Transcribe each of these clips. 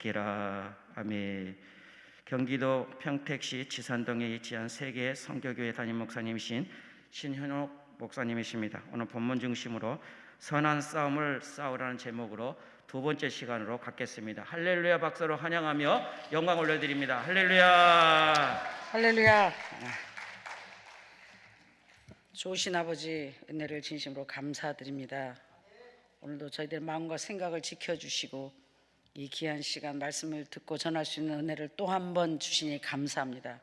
기라 아멘. 경기도 평택시 지산동에 위치한 세계 선교교회 담임 목사님이신 신현옥 목사님이십니다. 오늘 본문 중심으로 선한 싸움을 싸우라는 제목으로 두 번째 시간으로 갖겠습니다. 할렐루야 박수로 환영하며 영광 올려드립니다. 할렐루야. 할렐루야. 좋으신 아버지 은혜를 진심으로 감사드립니다. 오늘도 저희들 마음과 생각을 지켜주시고 이 귀한 시간 말씀을 듣고 전할 수 있는 은혜를 또 한 번 주시니 감사합니다.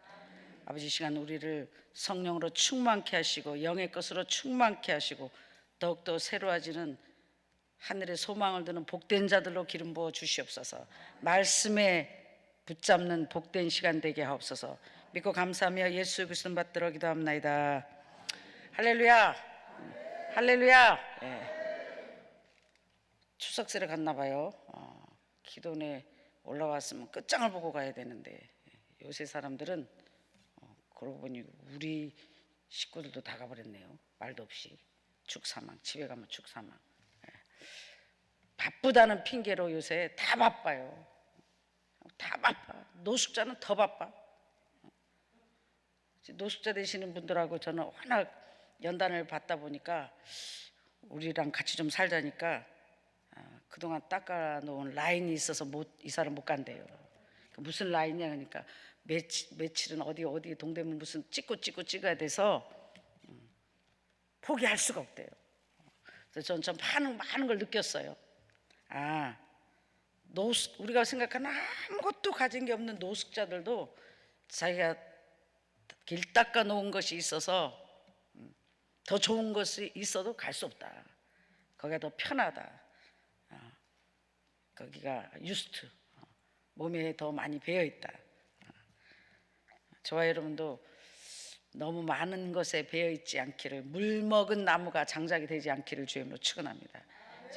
아버지, 시간 우리를 성령으로 충만케 하시고 영의 것으로 충만케 하시고 더욱더 새로워지는 하늘의 소망을 두는 복된 자들로 기름 부어 주시옵소서. 말씀에 붙잡는 복된 시간 되게 하옵소서. 믿고 감사하며 예수 그리스도 받들어 기도합나이다. 할렐루야. 할렐루야. 추석세를 갔나 봐요. 기도원에 올라왔으면 끝장을 보고 가야 되는데 요새 사람들은 그러고 보니 우리 식구들도 다 가버렸네요. 말도 없이 축사망, 집에 가면 축사망. 바쁘다는 핑계로 요새 다 바빠요. 다 바빠. 노숙자는 더 바빠. 노숙자 되시는 분들하고 저는 워낙 연단을 받다 보니까 우리랑 같이 좀 살자니까 그동안 닦아놓은 라인이 있어서 이사를 못 간대요. 무슨 라인이냐 그러니까 며칠은 어디 동대문 무슨 찍어야 돼서 포기할 수가 없대요. 그래서 전 많은 걸 느꼈어요. 우리가 생각하는 아무것도 가진 게 없는 노숙자들도 자기가 길 닦아 놓은 것이 있어서 더 좋은 것이 있어도 갈 수 없다. 거기가 더 편하다. 거기가 유스트, 몸에 더 많이 배어 있다. 저와 여러분도 너무 많은 것에 배어 있지 않기를, 물 먹은 나무가 장작이 되지 않기를 주님으로 축원합니다.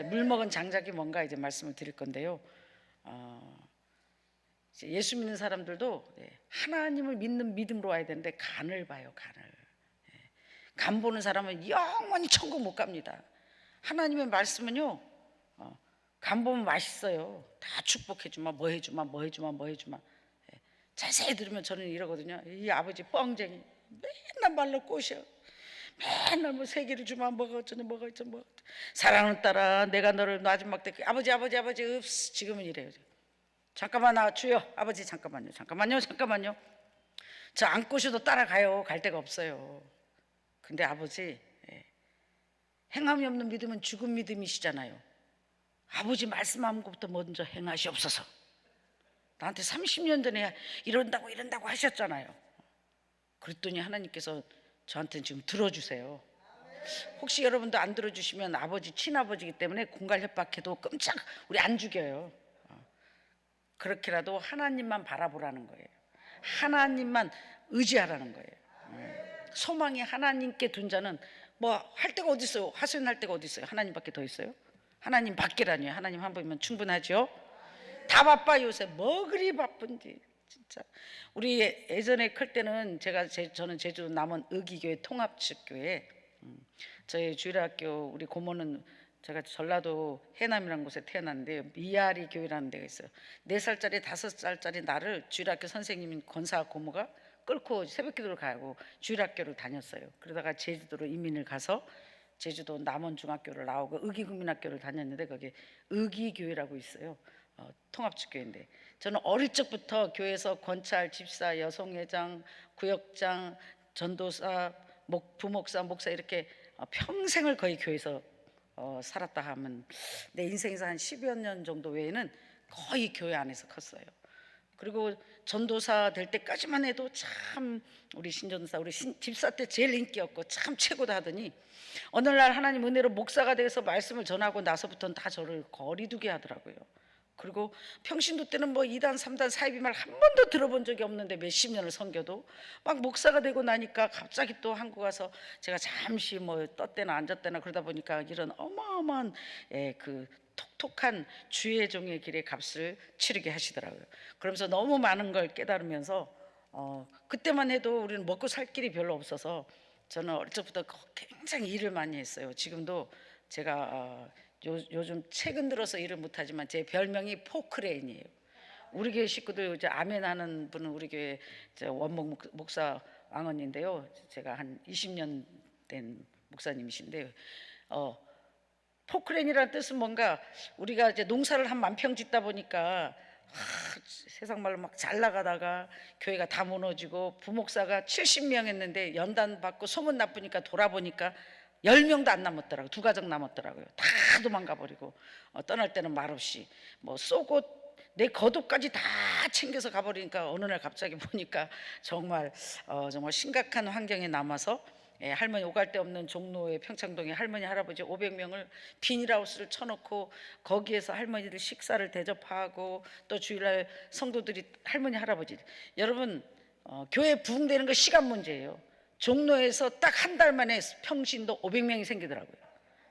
물 먹은 장작이 뭔가 이제 말씀을 드릴 건데요. 예수 믿는 사람들도 하나님을 믿는 믿음으로 와야 되는데 간을 봐요. 간 보는 사람은 영원히 천국 못 갑니다. 하나님의 말씀은요, 간 보면 맛있어요. 다 축복해주마, 뭐 해주마. 자세히 들으면 저는 이러거든요. 이 아버지 뻥쟁이, 맨날 말로 꼬셔. 맨날 뭐 세계를 주마, 뭐가 어쩌니. 사랑하는 딸아, 내가 너를 마지막 때 아버지 읍스. 지금은 이래요. 잠깐만 주여. 아버지 잠깐만요. 저 안 꼬셔도 따라가요. 갈 데가 없어요. 근데 아버지, 행함이 없는 믿음은 죽은 믿음이시잖아요. 아버지 말씀한 것부터 먼저 행하시옵소서. 나한테 30년 전에 이런다고 하셨잖아요. 그랬더니 하나님께서 저한테 지금 들어주세요. 혹시 여러분도 안 들어주시면 아버지 친아버지이기 때문에 공갈 협박해도 끔찍 우리 안 죽여요. 그렇게라도 하나님만 바라보라는 거예요. 하나님만 의지하라는 거예요. 소망이 하나님께 둔 자는 뭐 할 데가 어디 있어요? 하소연할 데가 어디 있어요? 하나님밖에 더 있어요? 하나님 밖에라니요. 하나님 한 분이면 충분하죠. 다 바빠. 요새 뭐 그리 바쁜지 진짜. 우리 예전에 클 때는 저는 제주 남원 의기교회 통합측교회, 저희 주일학교 우리 고모는 제가 전라도 해남이라는 곳에 태어났는데 미아리 교회라는 데가 있어요. 4살짜리 5살짜리 나를 주일학교 선생님인 권사 고모가 끌고 새벽기도를 가고 주일학교를 다녔어요. 그러다가 제주도로 이민을 가서 제주도 남원중학교를 나오고 의기국민학교를 다녔는데 거기 의기교회라고 있어요. 통합측교회인데 저는 어릴 적부터 교회에서 권찰, 집사, 여성회장, 구역장, 전도사, 부목사, 목사 이렇게 평생을 거의 교회에서 살았다 하면 내 인생에서 한 10여 년 정도 외에는 거의 교회 안에서 컸어요. 그리고 전도사 될 때까지만 해도 참 우리 신전도사, 우리 집사 때 제일 인기였고 참 최고다 하더니 어느 날 하나님 은혜로 목사가 돼서 말씀을 전하고 나서부터는 다 저를 거리두게 하더라고요. 그리고 평신도 때는 뭐 2단, 3단 사이비 말 한 번도 들어본 적이 없는데 몇십 년을 섬겨도 막 목사가 되고 나니까 갑자기 또 한국 와서 제가 잠시 뭐 떴대나 앉았대나 그러다 보니까 이런 어마어마한 그 톡톡한 주의 종의 길의 값을 치르게 하시더라고요. 그러면서 너무 많은 걸 깨달으면서 그때만 해도 우리는 먹고 살 길이 별로 없어서 저는 어릴 적부터 굉장히 일을 많이 했어요. 지금도 제가 요즘 최근 들어서 일을 못하지만 제 별명이 포크레인이에요. 우리 교회 식구들 이제 아멘하는 분은 우리 교회 원목 목사 왕언인데요. 제가 한 20년 된 목사님이신데 포크레인이라는 뜻은 뭔가 우리가 이제 농사를 한 10,000평 짓다 보니까 세상 말로 막 잘 나가다가 교회가 다 무너지고 부목사가 70명 했는데 연단 받고 소문 나쁘니까 돌아보니까 10명도 안 남았더라고요. 2가정 남았더라고요. 다 도망가 버리고 떠날 때는 말없이 뭐 쏘고 내 겉옷까지 다 챙겨서 가버리니까 어느 날 갑자기 보니까 정말 정말 심각한 환경에 남아서 할머니 오갈 데 없는 종로의 평창동에 할머니 할아버지 500명을 비닐하우스를 쳐놓고 거기에서 할머니들 식사를 대접하고 또 주일날 성도들이 할머니 할아버지 여러분 교회 부흥되는 거 시간 문제예요. 종로에서 딱 한 달 만에 평신도 500명이 생기더라고요.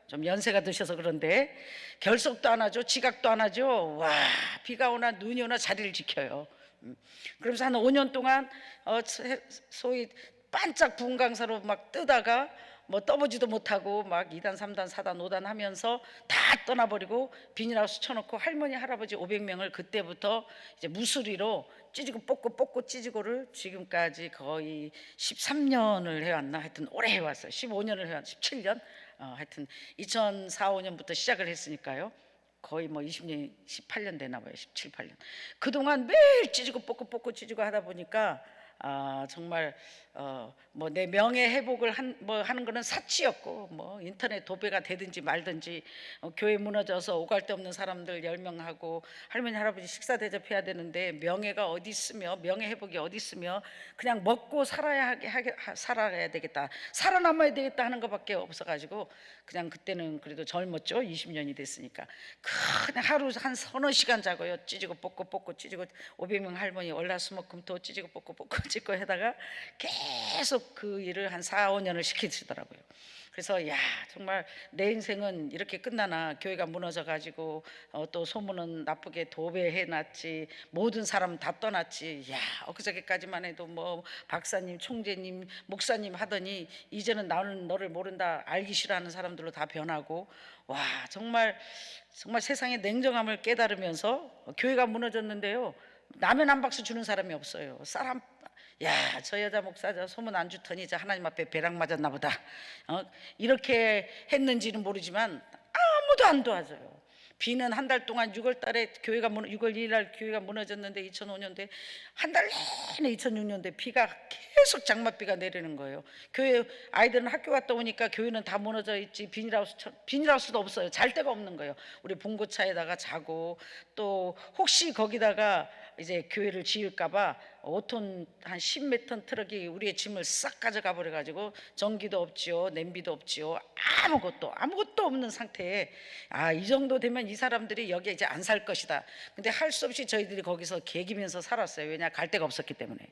좀 연세가 드셔서 그런데 결석도 안 하죠. 지각도 안 하죠. 와, 비가 오나 눈이 오나 자리를 지켜요. 그러면서 한 5년 동안 소위 반짝 부흥 강사로 막 뜨다가 뭐 떠보지도 못하고 막 2단 3단 4단 5단 하면서 다 떠나버리고 비닐하우스 쳐놓고 할머니 할아버지 500명을 그때부터 이제 무수리로 찌지고 뽑고 찌지고를 지금까지 거의 13년을 해왔나 하여튼 오래 해왔어요. 15년을 해왔 17년 하여튼 2004, 5년부터 시작을 했으니까요. 거의 뭐 20년 18년 되나 봐요. 17, 18년. 그동안 매일 찌지고 뽑고 찌지고 하다 보니까 정말 뭐 내 명예 회복을 하는 거는 사치였고 뭐 인터넷 도배가 되든지 말든지 교회 무너져서 오갈 데 없는 사람들 10명하고 할머니 할아버지 식사 대접해야 되는데 명예가 어디 있으며 명예 회복이 어디 있으며 그냥 먹고 살아야 되겠다 살아남아야 되겠다 하는 것밖에 없어가지고 그냥 그때는 그래도 젊었죠. 20년이 됐으니까 그냥 하루 한 서너 시간 자고요. 찌지고 뽑고 찌지고 500명 할머니 월화수목금토 찌지고 뽑고 찌고 하다가 계속 그 일을 한 4, 5년을 시키시더라고요. 그래서 야 정말 내 인생은 이렇게 끝나나 교회가 무너져 가지고 또 소문은 나쁘게 도배해놨지 모든 사람 다 떠났지. 야 엊그저께까지만 해도 뭐 박사님 총재님 목사님 하더니 이제는 나는 너를 모른다 알기 싫어하는 사람들로 다 변하고 와 정말 세상의 냉정함을 깨달으면서 교회가 무너졌는데요. 라면 한 박스 주는 사람이 없어요. 쌀 야, 저 여자 목사 저 소문 안 주더니 저 하나님 앞에 벼락 맞았나 보다. 이렇게 했는지는 모르지만 아무도 안 도와줘요. 비는 한 달 동안 6월 달에 6월 2일 날 교회가 무너졌는데 2005년도에 한 달 내내 2006년도에 비가 계속 장맛비가 내리는 거예요. 교회 아이들은 학교 갔다 오니까 교회는 다 무너져 있지 비닐하우스도 없어요. 잘 데가 없는 거예요. 우리 봉고차에다가 자고 또 혹시 거기다가 이제 교회를 지을까봐 5톤 한 10몇 톤 트럭이 우리의 짐을 싹 가져가 버려가지고 전기도 없지요, 냄비도 없지요, 아무것도 없는 상태에 이 정도 되면 이 사람들이 여기에 이제 안 살 것이다. 근데 할 수 없이 저희들이 거기서 개기면서 살았어요. 왜냐 갈 데가 없었기 때문에.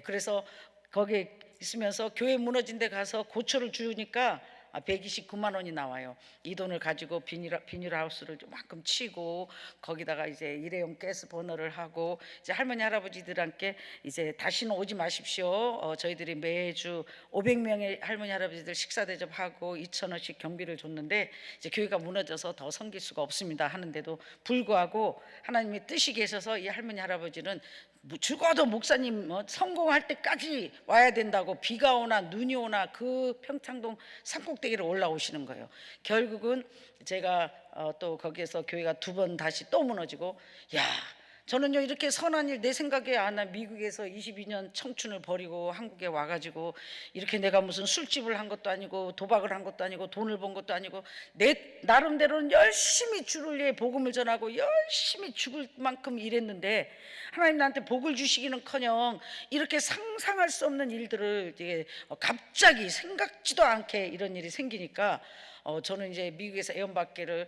그래서 거기에 있으면서 교회 무너진 데 가서 고초를 주니까 129만 원이 나와요. 이 돈을 가지고 비닐하우스를 좀만큼 치고 거기다가 이제 일회용 가스 버너를 하고 이제 할머니 할아버지들한테 이제 다시는 오지 마십시오. 저희들이 매주 500명의 할머니 할아버지들 식사 대접하고 2,000원씩 경비를 줬는데 이제 교회가 무너져서 더 섬길 수가 없습니다 하는데도 불구하고 하나님의 뜻이 계셔서 이 할머니 할아버지는 죽어도 목사님 성공할 때까지 와야 된다고 비가 오나 눈이 오나 그 평창동 산꼭대기를 올라오시는 거예요. 결국은 제가 또 거기에서 교회가 2번 다시 또 무너지고 야 저는요 이렇게 선한 일 내 생각에 나 미국에서 22년 청춘을 버리고 한국에 와가지고 이렇게 내가 무슨 술집을 한 것도 아니고 도박을 한 것도 아니고 돈을 번 것도 아니고 내 나름대로는 열심히 주를 위해 복음을 전하고 열심히 죽을 만큼 일했는데 하나님 나한테 복을 주시기는커녕 이렇게 상상할 수 없는 일들을 이제 갑자기 생각지도 않게 이런 일이 생기니까 저는 이제 미국에서 애원받기를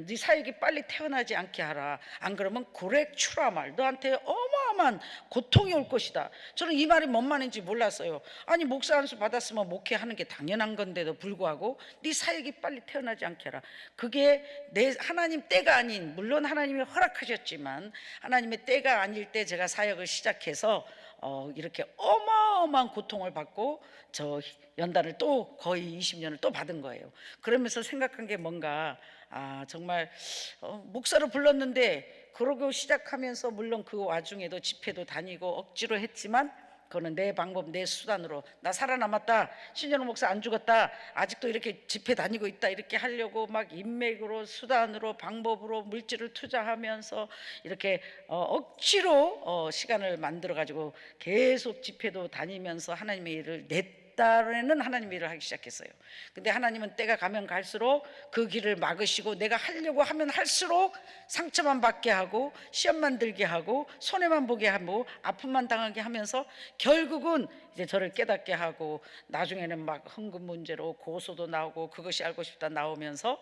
네 사역이 빨리 태어나지 않게 하라. 안 그러면 고렉추라말 너한테 어마어마한 고통이 올 것이다. 저는 이 말이 뭔 말인지 몰랐어요. 아니 목사 안수 받았으면 목회하는 게 당연한 건데도 불구하고 네 사역이 빨리 태어나지 않게 하라. 그게 내 하나님 때가 아닌 물론 하나님이 허락하셨지만 하나님의 때가 아닐 때 제가 사역을 시작해서 이렇게 어마어마한 고통을 받고 저 연단을 또 거의 20년을 또 받은 거예요. 그러면서 생각한 게 뭔가 정말 목사로 불렀는데 그러고 시작하면서 물론 그 와중에도 집회도 다니고 억지로 했지만 그거는 내 방법, 내 수단으로 나 살아남았다, 신현웅 목사 안 죽었다, 아직도 이렇게 집회 다니고 있다, 이렇게 하려고 막 인맥으로, 수단으로, 방법으로 물질을 투자하면서 이렇게 억지로 시간을 만들어 가지고 계속 집회도 다니면서 하나님의 일을 내 딸에는 하나님 일을 하기 시작했어요. 근데 하나님은 때가 가면 갈수록 그 길을 막으시고 내가 하려고 하면 할수록 상처만 받게 하고 시험만 들게 하고 손해만 보게 하고 아픔만 당하게 하면서 결국은 이제 저를 깨닫게 하고 나중에는 막 헌금 문제로 고소도 나오고 그것이 알고 싶다 나오면서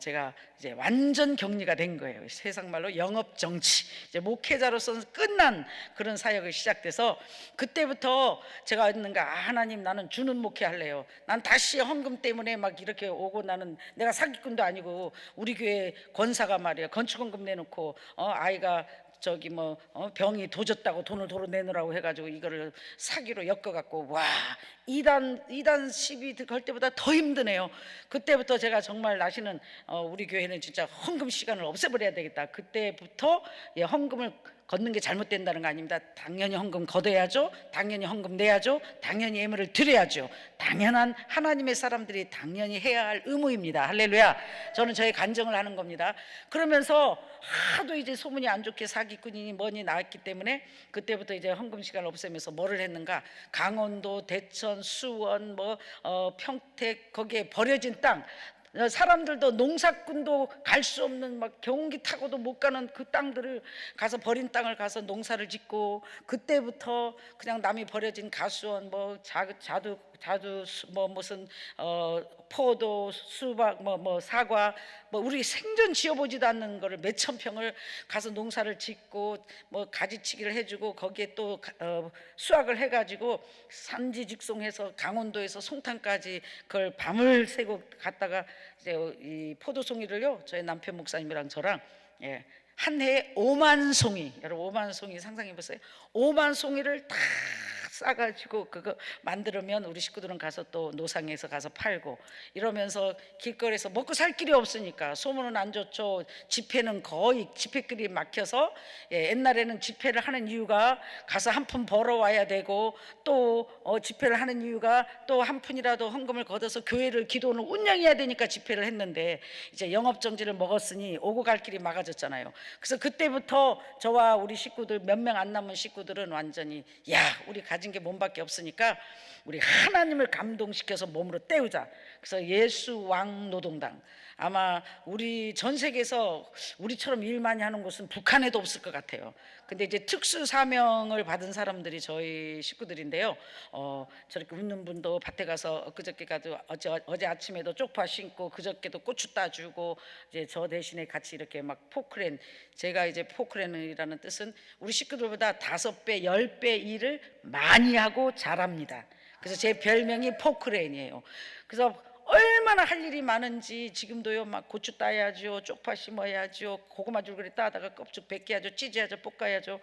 제가 이제 완전 격리가 된 거예요. 세상 말로 영업 정치, 이제 목회자로서는 끝난 그런 사역을 시작돼서 그때부터 제가 했는가, 하나님 나는 주는 목회 할래요. 난 다시 헌금 때문에 막 이렇게 오고, 나는 내가 사기꾼도 아니고 우리 교회 권사가 말이야 건축헌금 내놓고 아이가 저기 병이 도졌다고 돈을 도로 내놓으라고 해가지고 이거를 사기로 엮어갖고 와, 이단 시비 걸 때보다 더 힘드네요. 그때부터 제가 정말 나시는 우리 교회는 진짜 헌금 시간을 없애버려야 되겠다. 그때부터 헌금을 걷는 게 잘못된다는 거 아닙니다. 당연히 헌금 걷어야죠. 당연히 헌금 내야죠. 당연히 예물을 드려야죠. 당연한 하나님의 사람들이 당연히 해야 할 의무입니다. 할렐루야. 저는 저의 간증을 하는 겁니다. 그러면서 하도 이제 소문이 안 좋게 사기꾼이니 뭐니 나왔기 때문에 그때부터 이제 헌금 시간을 없애면서 뭐를 했는가, 강원도, 대천, 수원, 평택, 거기에 버려진 땅, 사람들도 농사꾼도 갈 수 없는 막 경운기 타고도 못 가는 그 땅들을 가서, 버린 땅을 가서 농사를 짓고, 그때부터 그냥 남이 버려진 가수원, 자두 무슨 포도, 수박, 사과, 우리 생전 지어보지도 않는 거를 몇천 평을 가서 농사를 짓고 가지치기를 해주고, 거기에 또 수확을 해가지고 산지 직송해서 강원도에서 송탄까지 그걸 밤을 새고 갔다가 이제 이 포도송이를요, 저희 남편 목사님이랑 저랑 한 해에 5만 송이, 여러분 5만 송이 상상해 보세요. 5만 송이를 다 싸가지고 그거 만들면 우리 식구들은 가서 또 노상에서 가서 팔고, 이러면서 길거리에서 먹고 살 길이 없으니까 소문은 안 좋죠. 집회는 거의 집회길이 막혀서 옛날에는 집회를 하는 이유가 가서 한 푼 벌어와야 되고, 또 집회를 하는 이유가 또 한 푼이라도 헌금을 걷어서 교회를, 기도는 운영해야 되니까 집회를 했는데, 이제 영업정지를 먹었으니 오고 갈 길이 막아졌잖아요. 그래서 그때부터 저와 우리 식구들 몇 명 안 남은 식구들은 완전히 우리 가진 게 몸밖에 없으니까 우리 하나님을 감동시켜서 몸으로 때우자. 그래서 예수 왕 노동당, 아마 우리 전 세계에서 우리처럼 일 많이 하는 곳은 북한에도 없을 것 같아요. 근데 이제 특수 사명을 받은 사람들이 저희 식구들인데요. 저렇게 웃는 분도 밭에 가서 엊그저께 가도 어제 아침에도 쪽파 심고 그저께도 고추 따주고, 이제 저 대신에 같이 이렇게 막 포크레인, 제가 이제 포크레인이라는 뜻은 우리 식구들보다 5배, 10배 일을 많이 하고 잘합니다. 그래서 제 별명이 포크레인이에요. 그래서 얼마나 할 일이 많은지 지금도요, 막 고추 따야죠, 쪽파 심어야죠, 고구마 줄거리 따다가 껍질 벗겨야죠, 찢어야죠, 볶아야죠.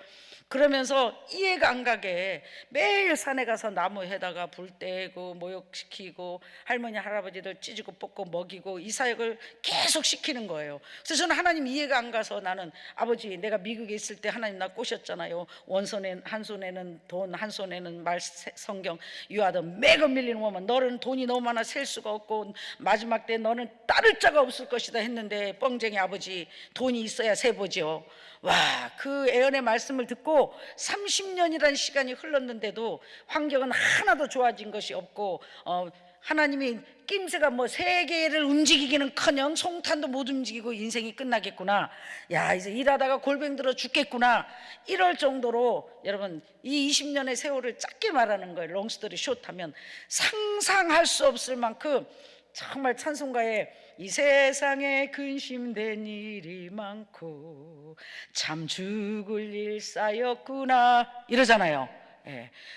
그러면서 이해가 안 가게 매일 산에 가서 나무에다가 불 떼고 모욕시키고 할머니 할아버지들 찢고 볶고 먹이고, 이 사역을 계속 시키는 거예요. 그래서 저는 하나님 이해가 안 가서, 나는 아버지, 내가 미국에 있을 때 하나님 나 꼬셨잖아요. 한 손에는 돈, 한 손에는 성경, You are the mega million woman, 너는 돈이 너무 많아 셀 수가 없고 마지막 때 너는 따를 자가 없을 것이다 했는데, 뻥쟁이 아버지, 돈이 있어야 세보죠. 와, 그 애언의 말씀을 듣고 30년이라는 시간이 흘렀는데도 환경은 하나도 좋아진 것이 없고, 하나님이 낌새가 세계를 움직이기는커녕 송탄도 못 움직이고 인생이 끝나겠구나, 이제 일하다가 골병 들어 죽겠구나, 이럴 정도로, 여러분 이 20년의 세월을 짧게 말하는 거예요. 롱스토리 숏하면 상상할 수 없을 만큼 정말 찬송가에 이 세상에 근심된 일이 많고 참 죽을 일 쌓였구나 이러잖아요.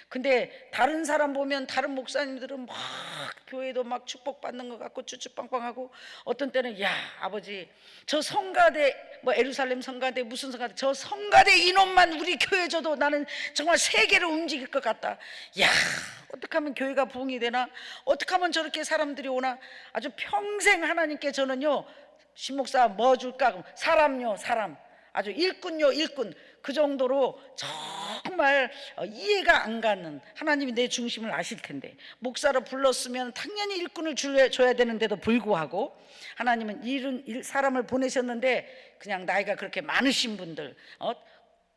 근데 다른 사람 보면, 다른 목사님들은 막 교회도 막 축복받는 것 같고 쭈쭈빵빵하고, 어떤 때는 아버지, 저 성가대, 에루살렘 성가대, 무슨 성가대, 저 성가대 인원만 우리 교회 줘도 나는 정말 세계를 움직일 것 같다. 어떻게 하면 교회가 부흥이 되나, 어떻게 하면 저렇게 사람들이 오나. 아주 평생 하나님께 저는요, 신목사 뭐 줄까? 사람요, 사람. 아주 일꾼요 일꾼. 그 정도로 정말 이해가 안 가는, 하나님이 내 중심을 아실 텐데 목사로 불렀으면 당연히 일꾼을 줘야 되는데도 불구하고 하나님은 사람을 보내셨는데 그냥 나이가 그렇게 많으신 분들,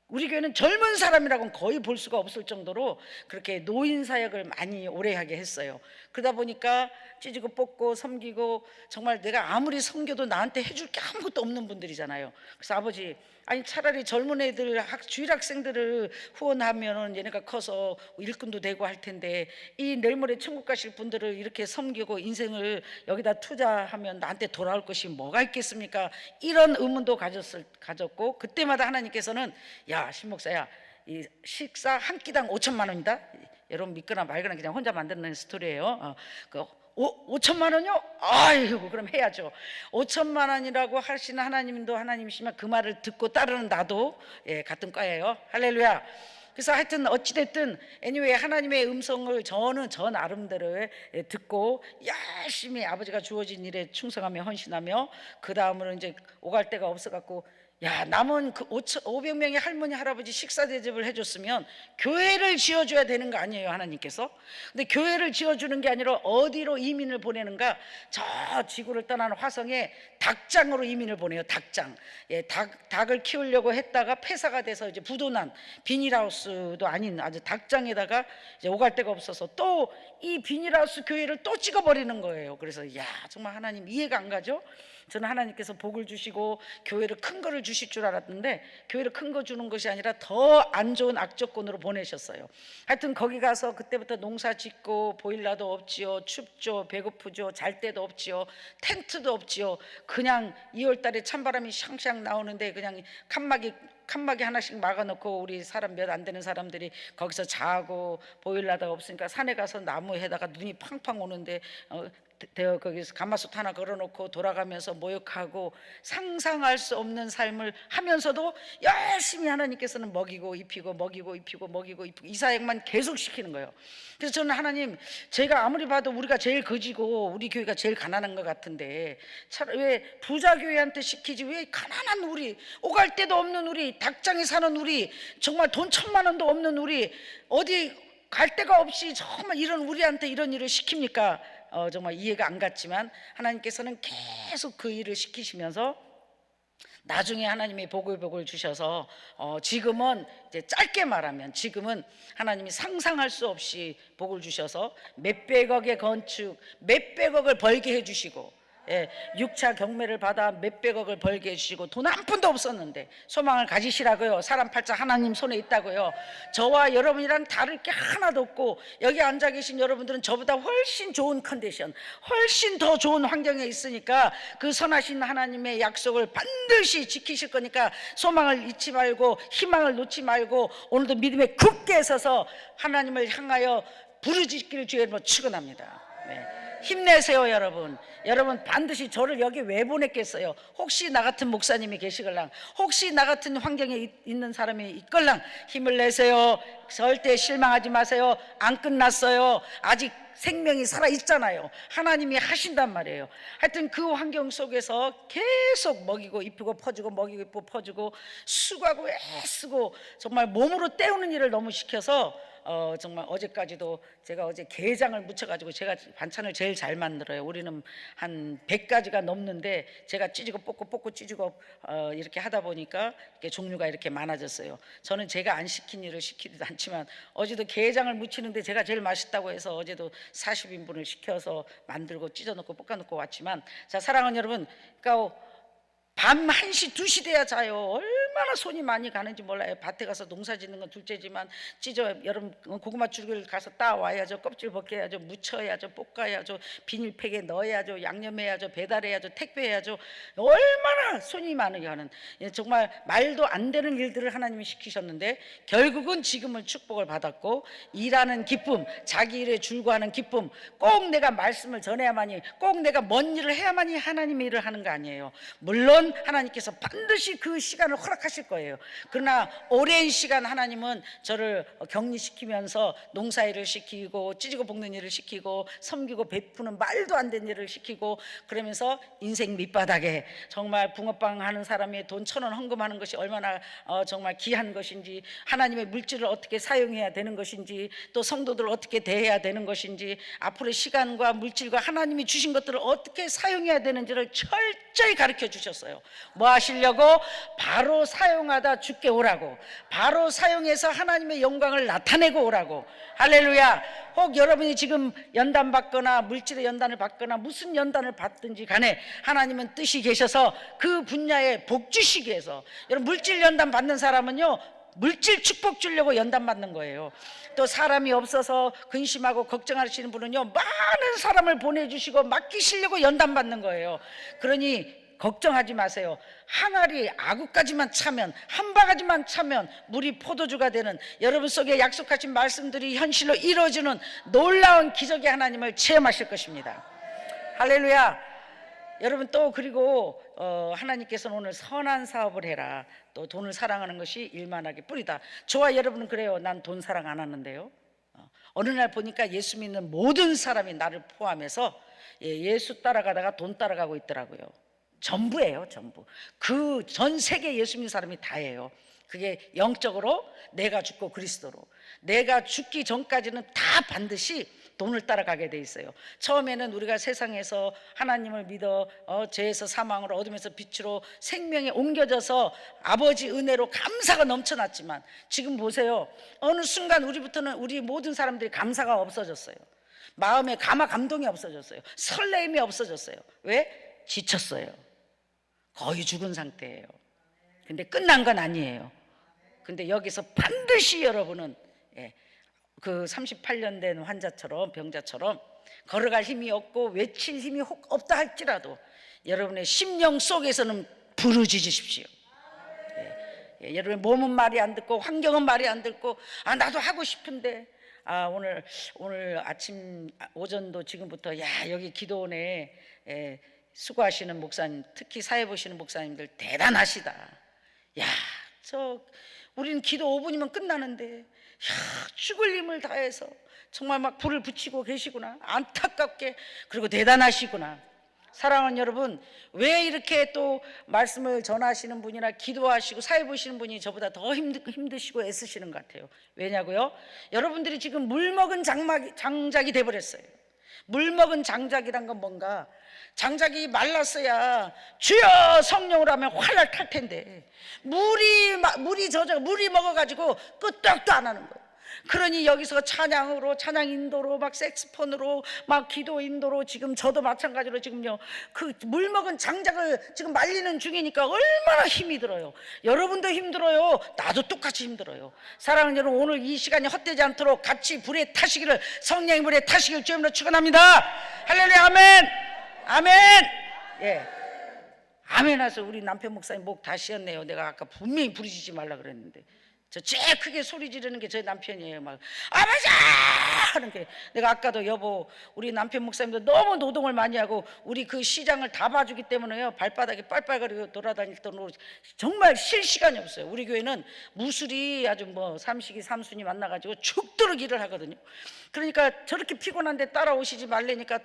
우리 교회는 젊은 사람이라고는 거의 볼 수가 없을 정도로 그렇게 노인 사역을 많이 오래 하게 했어요. 그러다 보니까 찢고 뽑고 섬기고, 정말 내가 아무리 섬겨도 나한테 해줄 게 아무것도 없는 분들이잖아요. 그래서 아버지, 아니 차라리 젊은 애들 주일 학생들을 후원하면 얘네가 커서 일꾼도 되고 할 텐데, 이 내일 모레 천국 가실 분들을 이렇게 섬기고 인생을 여기다 투자하면 나한테 돌아올 것이 뭐가 있겠습니까? 이런 의문도 가졌고, 그때마다 하나님께서는 야 신목사야, 이 식사 한 끼당 5천만 원이다. 여러분 믿거나 말거나 그냥 혼자 만드는 스토리예요. 5천만 원이요? 아이고 그럼 해야죠. 5천만 원이라고 하시는 하나님도 하나님이시면 그 말을 듣고 따르는 나도 같은 과예요. 할렐루야. 그래서 하여튼 어찌됐든 anyway 하나님의 음성을 저는 저 나름대로 듣고 열심히 아버지가 주어진 일에 충성하며 헌신하며, 그 다음으로 이제 오갈 데가 없어갖고, 야 남은 그 500명의 할머니 할아버지 식사 대접을 해줬으면 교회를 지어줘야 되는 거 아니에요 하나님께서? 근데 교회를 지어주는 게 아니라 어디로 이민을 보내는가? 저 지구를 떠나는 화성에 닭장으로 이민을 보내요. 닭장. 닭을 키우려고 했다가 폐사가 돼서 이제 부도난 비닐하우스도 아닌 아주 닭장에다가 이제 오갈 데가 없어서 또 이 비닐하우스 교회를 또 찍어버리는 거예요. 그래서 야 정말 하나님 이해가 안 가죠? 저는 하나님께서 복을 주시고 교회를 큰 거를 주실 줄 알았는데 교회를 큰 거 주는 것이 아니라 더 안 좋은 악조건으로 보내셨어요. 하여튼 거기 가서 그때부터 농사 짓고 보일러도 없지요, 춥죠, 배고프죠, 잘 데도 없지요, 텐트도 없지요. 그냥 2월 달에 찬바람이 샹샹 나오는데 그냥 칸막이 하나씩 막아놓고 우리 사람 몇 안 되는 사람들이 거기서 자고, 보일러가 없으니까 산에 가서 나무에다가 눈이 팡팡 오는데 거기서 가마솥 하나 걸어놓고 돌아가면서 모욕하고, 상상할 수 없는 삶을 하면서도 열심히 하나님께서는 먹이고 입히고 이 사역만 계속 시키는 거예요. 그래서 저는 하나님, 제가 아무리 봐도 우리가 제일 거지고 우리 교회가 제일 가난한 것 같은데 왜 부자 교회한테 시키지, 왜 가난한 우리, 오갈 데도 없는 우리, 닭장에 사는 우리, 정말 돈 1,000만 원도 없는 우리, 어디 갈 데가 없이 정말 이런 우리한테 이런 일을 시킵니까? 정말 이해가 안 갔지만 하나님께서는 계속 그 일을 시키시면서 나중에 하나님이 복을 주셔서 지금은 이제 짧게 말하면 지금은 하나님이 상상할 수 없이 복을 주셔서 몇백억의 건축, 몇백억을 벌게 해주시고, 6차 경매를 받아 몇백억을 벌게 해주시고, 돈 한 푼도 없었는데 소망을 가지시라고요. 사람 팔자 하나님 손에 있다고요. 저와 여러분이랑 다를 게 하나도 없고, 여기 앉아 계신 여러분들은 저보다 훨씬 좋은 컨디션, 훨씬 더 좋은 환경에 있으니까 그 선하신 하나님의 약속을 반드시 지키실 거니까 소망을 잊지 말고 희망을 놓지 말고 오늘도 믿음에 굳게 서서 하나님을 향하여 부르짖기를 주의 이름으로 축원합니다. 힘내세요 여러분. 여러분 반드시 저를 여기 왜 보냈겠어요? 혹시 나 같은 목사님이 계시걸랑, 혹시 나 같은 환경에 있는 사람이 있걸랑 힘을 내세요. 절대 실망하지 마세요. 안 끝났어요. 아직 생명이 살아있잖아요. 하나님이 하신단 말이에요. 하여튼 그 환경 속에서 계속 먹이고 입히고 퍼주고 먹이고 입히고 퍼주고 수고하고 애쓰고 정말 몸으로 때우는 일을 너무 시켜서 정말 어제까지도 제가 어제 게장을 무쳐가지고, 제가 반찬을 제일 잘 만들어요. 우리는 한 100가지가 넘는데 제가 찢고 뽑고 찢고 이렇게 하다 보니까 이렇게 종류가 이렇게 많아졌어요. 저는 제가 안 시킨 일을 시키지도 않지만 어제도 게장을 무치는데 제가 제일 맛있다고 해서 어제도 40인분을 시켜서 만들고 찢어놓고 볶아놓고 왔지만, 자 사랑하는 여러분, 그러니까 밤 1시 2시 돼야 자요. 얼마나 손이 많이 가는지 몰라요. 밭에 가서 농사 짓는 건 둘째지만 여러분 고구마 줄기를 가서 따와야죠. 껍질 벗겨야죠. 무쳐야죠. 볶아야죠. 비닐팩에 넣어야죠. 양념해야죠. 배달해야죠. 택배해야죠. 얼마나 손이 많이 가는, 정말 말도 안 되는 일들을 하나님이 시키셨는데 결국은 지금은 축복을 받았고, 일하는 기쁨, 자기 일에 줄구하는 기쁨, 꼭 내가 말씀을 전해야만이, 꼭 내가 뭔 일을 해야만이 하나님의 일을 하는 거 아니에요. 물론 하나님께서 반드시 그 시간을 허락하시고 허락하실 거예요. 그러나 오랜 시간 하나님은 저를 격리시키면서 농사일을 시키고 찌지고 볶는 일을 시키고 섬기고 베푸는 말도 안 되는 일을 시키고 그러면서 인생 밑바닥에 정말 붕어빵 하는 사람이 돈 1,000원 헌금하는 것이 얼마나 정말 귀한 것인지, 하나님의 물질을 어떻게 사용해야 되는 것인지, 또 성도들을 어떻게 대해야 되는 것인지, 앞으로의 시간과 물질과 하나님이 주신 것들을 어떻게 사용해야 되는지를 철저히 가르쳐 주셨어요. 뭐 하시려고? 바로 사용하다 죽게 오라고, 바로 사용해서 하나님의 영광을 나타내고 오라고. 할렐루야. 혹 여러분이 지금 연단 받거나 물질의 연단을 받거나 무슨 연단을 받든지 간에 하나님은 뜻이 계셔서 그 분야에 복 주시기 위해서, 여러분 물질 연단 받는 사람은요 물질 축복 주려고 연단 받는 거예요. 또 사람이 없어서 근심하고 걱정하시는 분은요 많은 사람을 보내주시고 맡기시려고 연단 받는 거예요. 그러니 걱정하지 마세요. 항아리 아구까지만 차면, 한 바가지만 차면 물이 포도주가 되는, 여러분 속에 약속하신 말씀들이 현실로 이루어지는 놀라운 기적의 하나님을 체험하실 것입니다. 할렐루야. 여러분 또 그리고 하나님께서는 오늘 선한 사업을 해라, 또 돈을 사랑하는 것이 일만하게 뿌리다. 저와 여러분은 그래요. 난 돈 사랑 안 하는데요, 어느 날 보니까 예수 믿는 모든 사람이 나를 포함해서 예수 따라가다가 돈 따라가고 있더라고요. 전부예요, 전부. 그 전 세계 예수 믿는 사람이 다예요. 그게 영적으로 내가 죽고 그리스도로, 내가 죽기 전까지는 다 반드시 돈을 따라가게 돼 있어요. 처음에는 우리가 세상에서 하나님을 믿어 죄에서 사망으로, 어둠에서 빛으로 생명에 옮겨져서 아버지 은혜로 감사가 넘쳐났지만, 지금 보세요. 어느 순간 우리 모든 사람들이 감사가 없어졌어요. 마음에 감동이 없어졌어요. 설레임이 없어졌어요. 왜? 지쳤어요. 거의 죽은 상태예요. 근데 끝난 건 아니에요. 근데 여기서 반드시 여러분은 그 38년 된 환자처럼, 병자처럼 걸어갈 힘이 없고 외칠 힘이 혹 없다 할지라도 여러분의 심령 속에서는 부르짖으십시오. 여러분의 몸은 말이 안 듣고 환경은 말이 안 듣고, 나도 하고 싶은데, 오늘 아침 오전도 지금부터 여기 기도원에 수고하시는 목사님, 특히 사회 보시는 목사님들 대단하시다. 우리는 기도 5분이면 끝나는데 죽을 힘을 다해서 정말 막 불을 붙이고 계시구나. 안타깝게. 그리고 대단하시구나. 사랑하는 여러분, 왜 이렇게 또 말씀을 전하시는 분이나 기도하시고 사회 보시는 분이 저보다 더 힘드시고 애쓰시는 것 같아요. 왜냐고요? 여러분들이 지금 물먹은 장작이 돼버렸어요. 물먹은 장작이란 건 뭔가, 장작이 말랐어야 주여 성령으로 하면 활활 탈 텐데 물이 먹어가지고 끄떡도 안 하는 거예요. 그러니 여기서 찬양으로, 찬양 인도로, 막 색스폰으로, 막 기도 인도로, 지금 저도 마찬가지로 지금요 그 물먹은 장작을 지금 말리는 중이니까 얼마나 힘이 들어요. 여러분도 힘들어요. 나도 똑같이 힘들어요. 사랑하는 여러분, 오늘 이 시간이 헛되지 않도록 같이 불에 타시기를, 성령의 불에 타시기를 주님으로 축원합니다. 할렐루야. 아멘. 아멘. 아멘 하셔서 우리 남편 목사님 목 다 쉬었네요. 내가 아까 분명히 부르짖지 말라 그랬는데, 저 제일 크게 소리 지르는 게 저희 남편이에요. 막 아버지 하는 게. 내가 아까도 여보, 우리 남편 목사님도 너무 노동을 많이 하고 우리 그 시장을 다 봐주기 때문에요, 발바닥에 빨빨거리고 돌아다닐 때로 정말 쉴 시간이 없어요. 우리 교회는 무술이 아주 삼식이 삼순이 만나가지고 죽도록 일을 하거든요. 그러니까 저렇게 피곤한데 따라오시지 말라니까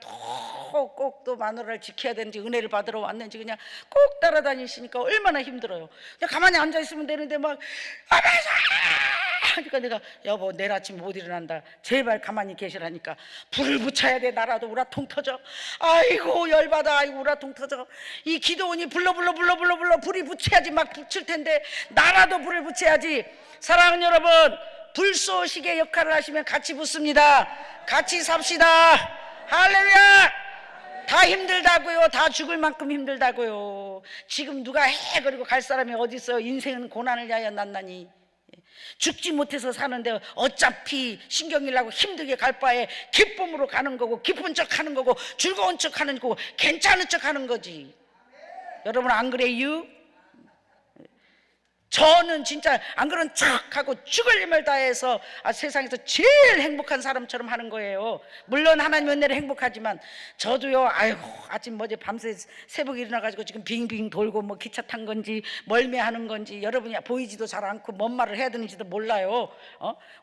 꼭 또 마누라를 지켜야 되는지 은혜를 받으러 왔는지 그냥 꼭 따라다니시니까 얼마나 힘들어요. 그냥 가만히 앉아있으면 되는데 막 아버지 하니까 내가 여보 내일 아침 못 일어난다, 제발 가만히 계시라니까. 불을 붙여야 돼. 나라도 우라통 터져. 아이고 열받아. 아이고 우라통 터져. 이 기도원이 불러 불이 붙여야지 막 붙일 텐데 나라도 불을 붙여야지. 사랑하는 여러분, 불쏘시개 역할을 하시면 같이 붙습니다. 같이 삽시다. 할렐루야. 다 힘들다고요. 다 죽을 만큼 힘들다고요. 지금 누가 해 그리고 갈 사람이 어디 있어요. 인생은 고난을 야여 난나니. 죽지 못해서 사는데 어차피 신경일 나고 힘들게 갈 바에 기쁨으로 가는 거고, 기쁜 척 하는 거고, 즐거운 척 하는 거고, 괜찮은 척 하는 거지. 여러분 안 그래요? 저는 진짜 안 그런 척하고 죽을 힘을 다해서 세상에서 제일 행복한 사람처럼 하는 거예요. 물론 하나님 은혜로 행복하지만 저도요, 아이고 아침 뭐지 밤새 새벽에 일어나가지고 지금 빙빙 돌고 뭐 기차 탄 건지 멀미하는 건지 여러분이 보이지도 잘 않고 뭔 말을 해야 되는지도 몰라요.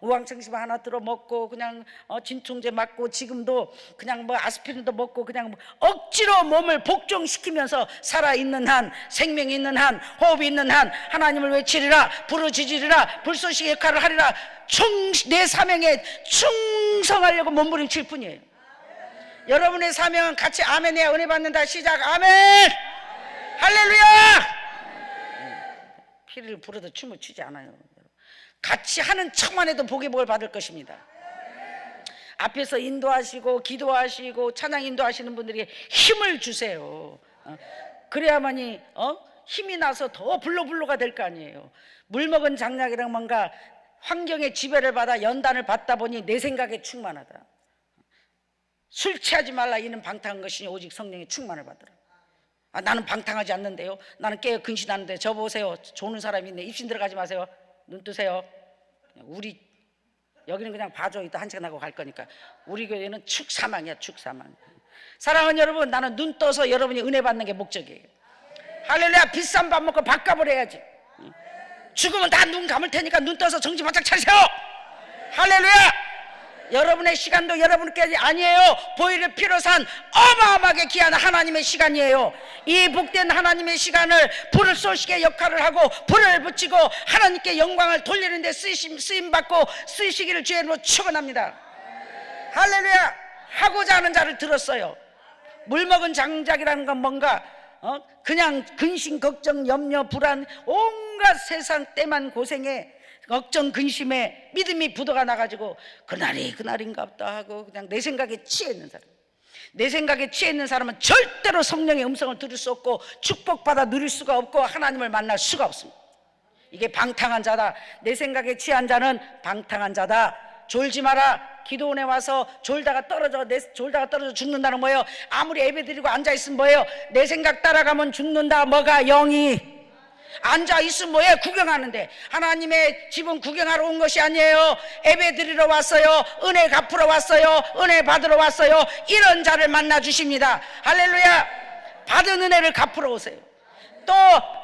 우황청심 하나 들어 먹고 그냥 진통제 맞고 지금도 그냥 뭐 아스피린도 먹고 그냥 뭐 억지로 몸을 복종시키면서 살아있는 한, 생명이 있는 한, 호흡이 있는 한 하나님을 외치리라, 부르짖으리라, 불쏘시개 역할을 하리라, 내 사명에 충성하려고 몸부림칠 뿐이에요. 여러분의 사명은 같이 아멘 해야 은혜 받는다. 시작. 아멘. 할렐루야. 피를 부르도 춤을 추지 않아요. 같이 하는 척만 해도 복을 받을 것입니다. 앞에서 인도하시고 기도하시고 찬양 인도하시는 분들에게 힘을 주세요. 그래야만이 힘이 나서 더 불로불로가 될 거 아니에요. 물 먹은 장작이랑 뭔가 환경의 지배를 받아 연단을 받다 보니 내 생각에 충만하다. 술 취하지 말라 이는 방탕한 것이니 오직 성령의 충만을 받으라. 나는 방탕하지 않는데요. 나는 깨어 근신하는데 저 보세요. 조는 사람이 있네. 입신 들어가지 마세요. 눈 뜨세요. 우리 여기는 그냥 봐줘. 이따 한 시간 하고 갈 거니까. 우리 교회는 축사망이야. 축사망. 사랑하는 여러분, 나는 눈 떠서 여러분이 은혜 받는 게 목적이에요. 할렐루야. 비싼 밥 먹고 밥값을 해야지. 죽으면 다 눈 감을 테니까 눈 떠서 정신 바짝 차리세요. 할렐루야. 여러분의 시간도 여러분께 아니에요. 보혈의 피로 산 어마어마하게 귀한 하나님의 시간이에요. 이 복된 하나님의 시간을 불을 쏘시게 역할을 하고 불을 붙이고 하나님께 영광을 돌리는 데 쓰임받고 쓰시기를 주의 이름으로 축원합니다. 할렐루야. 하고자 하는 자를 들었어요. 물 먹은 장작이라는 건 뭔가 그냥 근심, 걱정, 염려, 불안 온갖 세상 때만 고생에 걱정, 근심에 믿음이 부도가 나가지고 그날이 그날인가 보다 하고 그냥 내 생각에 취해 있는 사람. 내 생각에 취해 있는 사람은 절대로 성령의 음성을 들을 수 없고 축복받아 누릴 수가 없고 하나님을 만날 수가 없습니다. 이게 방탕한 자다. 내 생각에 취한 자는 방탕한 자다. 졸지 마라. 기도원에 와서 졸다가 떨어져 죽는다는 뭐예요? 아무리 예배드리고 앉아있으면 뭐예요? 내 생각 따라가면 죽는다. 뭐가? 영이 앉아있으면 뭐예요? 구경하는데. 하나님의 집은 구경하러 온 것이 아니에요. 예배드리러 왔어요. 은혜 갚으러 왔어요. 은혜 받으러 왔어요. 이런 자를 만나 주십니다. 할렐루야. 받은 은혜를 갚으러 오세요. 또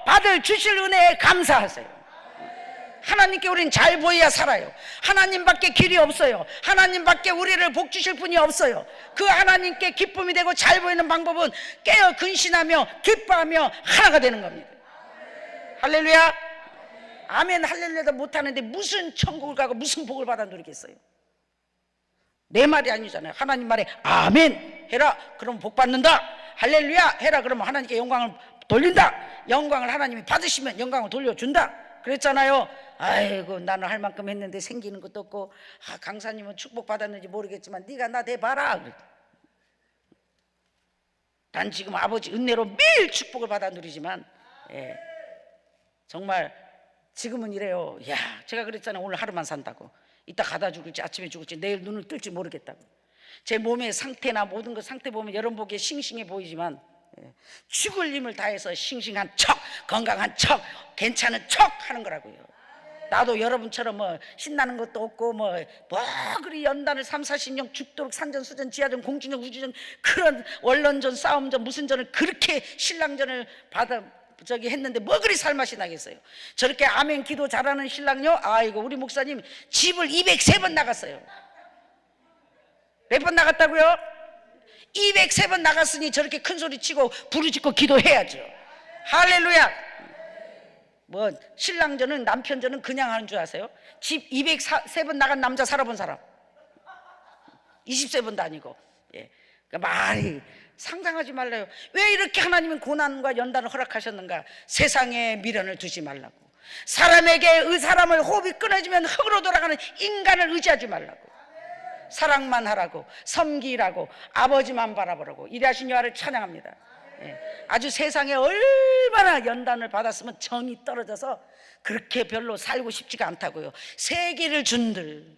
받을 주실 은혜에 감사하세요. 하나님께 우리는 잘 보여야 살아요. 하나님밖에 길이 없어요. 하나님밖에 우리를 복 주실 분이 없어요. 그 하나님께 기쁨이 되고 잘 보이는 방법은 깨어 근신하며 기뻐하며 하나가 되는 겁니다. 할렐루야. 아멘 할렐루야도 못하는데 무슨 천국을 가고 무슨 복을 받아 누리겠어요? 내 말이 아니잖아요. 하나님 말에 아멘 해라 그러면 복 받는다. 할렐루야 해라 그러면 하나님께 영광을 돌린다. 영광을 하나님이 받으시면 영광을 돌려준다. 그랬잖아요. 아이고 나는 할 만큼 했는데 생기는 것도 없고 강사님은 축복 받았는지 모르겠지만 네가 나 대봐라. 난 지금 아버지 은혜로 매일 축복을 받아 누리지만 정말 지금은 이래요. 야, 제가 그랬잖아요. 오늘 하루만 산다고. 이따 가다 죽을지 아침에 죽을지 내일 눈을 뜰지 모르겠다고. 제 몸의 상태나 모든 것 상태 보면 여러분 보기에 싱싱해 보이지만 죽을 힘을 다해서 싱싱한 척, 건강한 척, 괜찮은 척 하는 거라고요. 나도 여러분처럼 뭐 신나는 것도 없고 뭐 그리 연단을 3, 40년 죽도록 산전수전 지하전 공주전 우주전 그런 원론전 싸움전 무슨 전을 그렇게 신랑전을 받아 했는데 뭐 그리 살맛이 나겠어요. 저렇게 아멘 기도 잘하는 신랑요. 아이고 우리 목사님 집을 203번 나갔어요. 몇 번 나갔다고요? 203번 나갔으니 저렇게 큰 소리 치고 부르짖고 기도해야죠. 할렐루야. 뭐 신랑전은 남편전은 그냥 하는 줄 아세요? 집 203번 나간 남자 살아본 사람 20세번도 아니고. 그러니까 말이 상상하지 말라요. 왜 이렇게 하나님은 고난과 연단을 허락하셨는가? 세상에 미련을 두지 말라고. 사람에게 사람을 호흡이 끊어지면 흙으로 돌아가는 인간을 의지하지 말라고. 사랑만 하라고, 섬기라고, 아버지만 바라보라고. 이래하신 여호와를 찬양합니다. 아주 세상에 얼마나 연단을 받았으면 정이 떨어져서 그렇게 별로 살고 싶지가 않다고요. 세기를 준들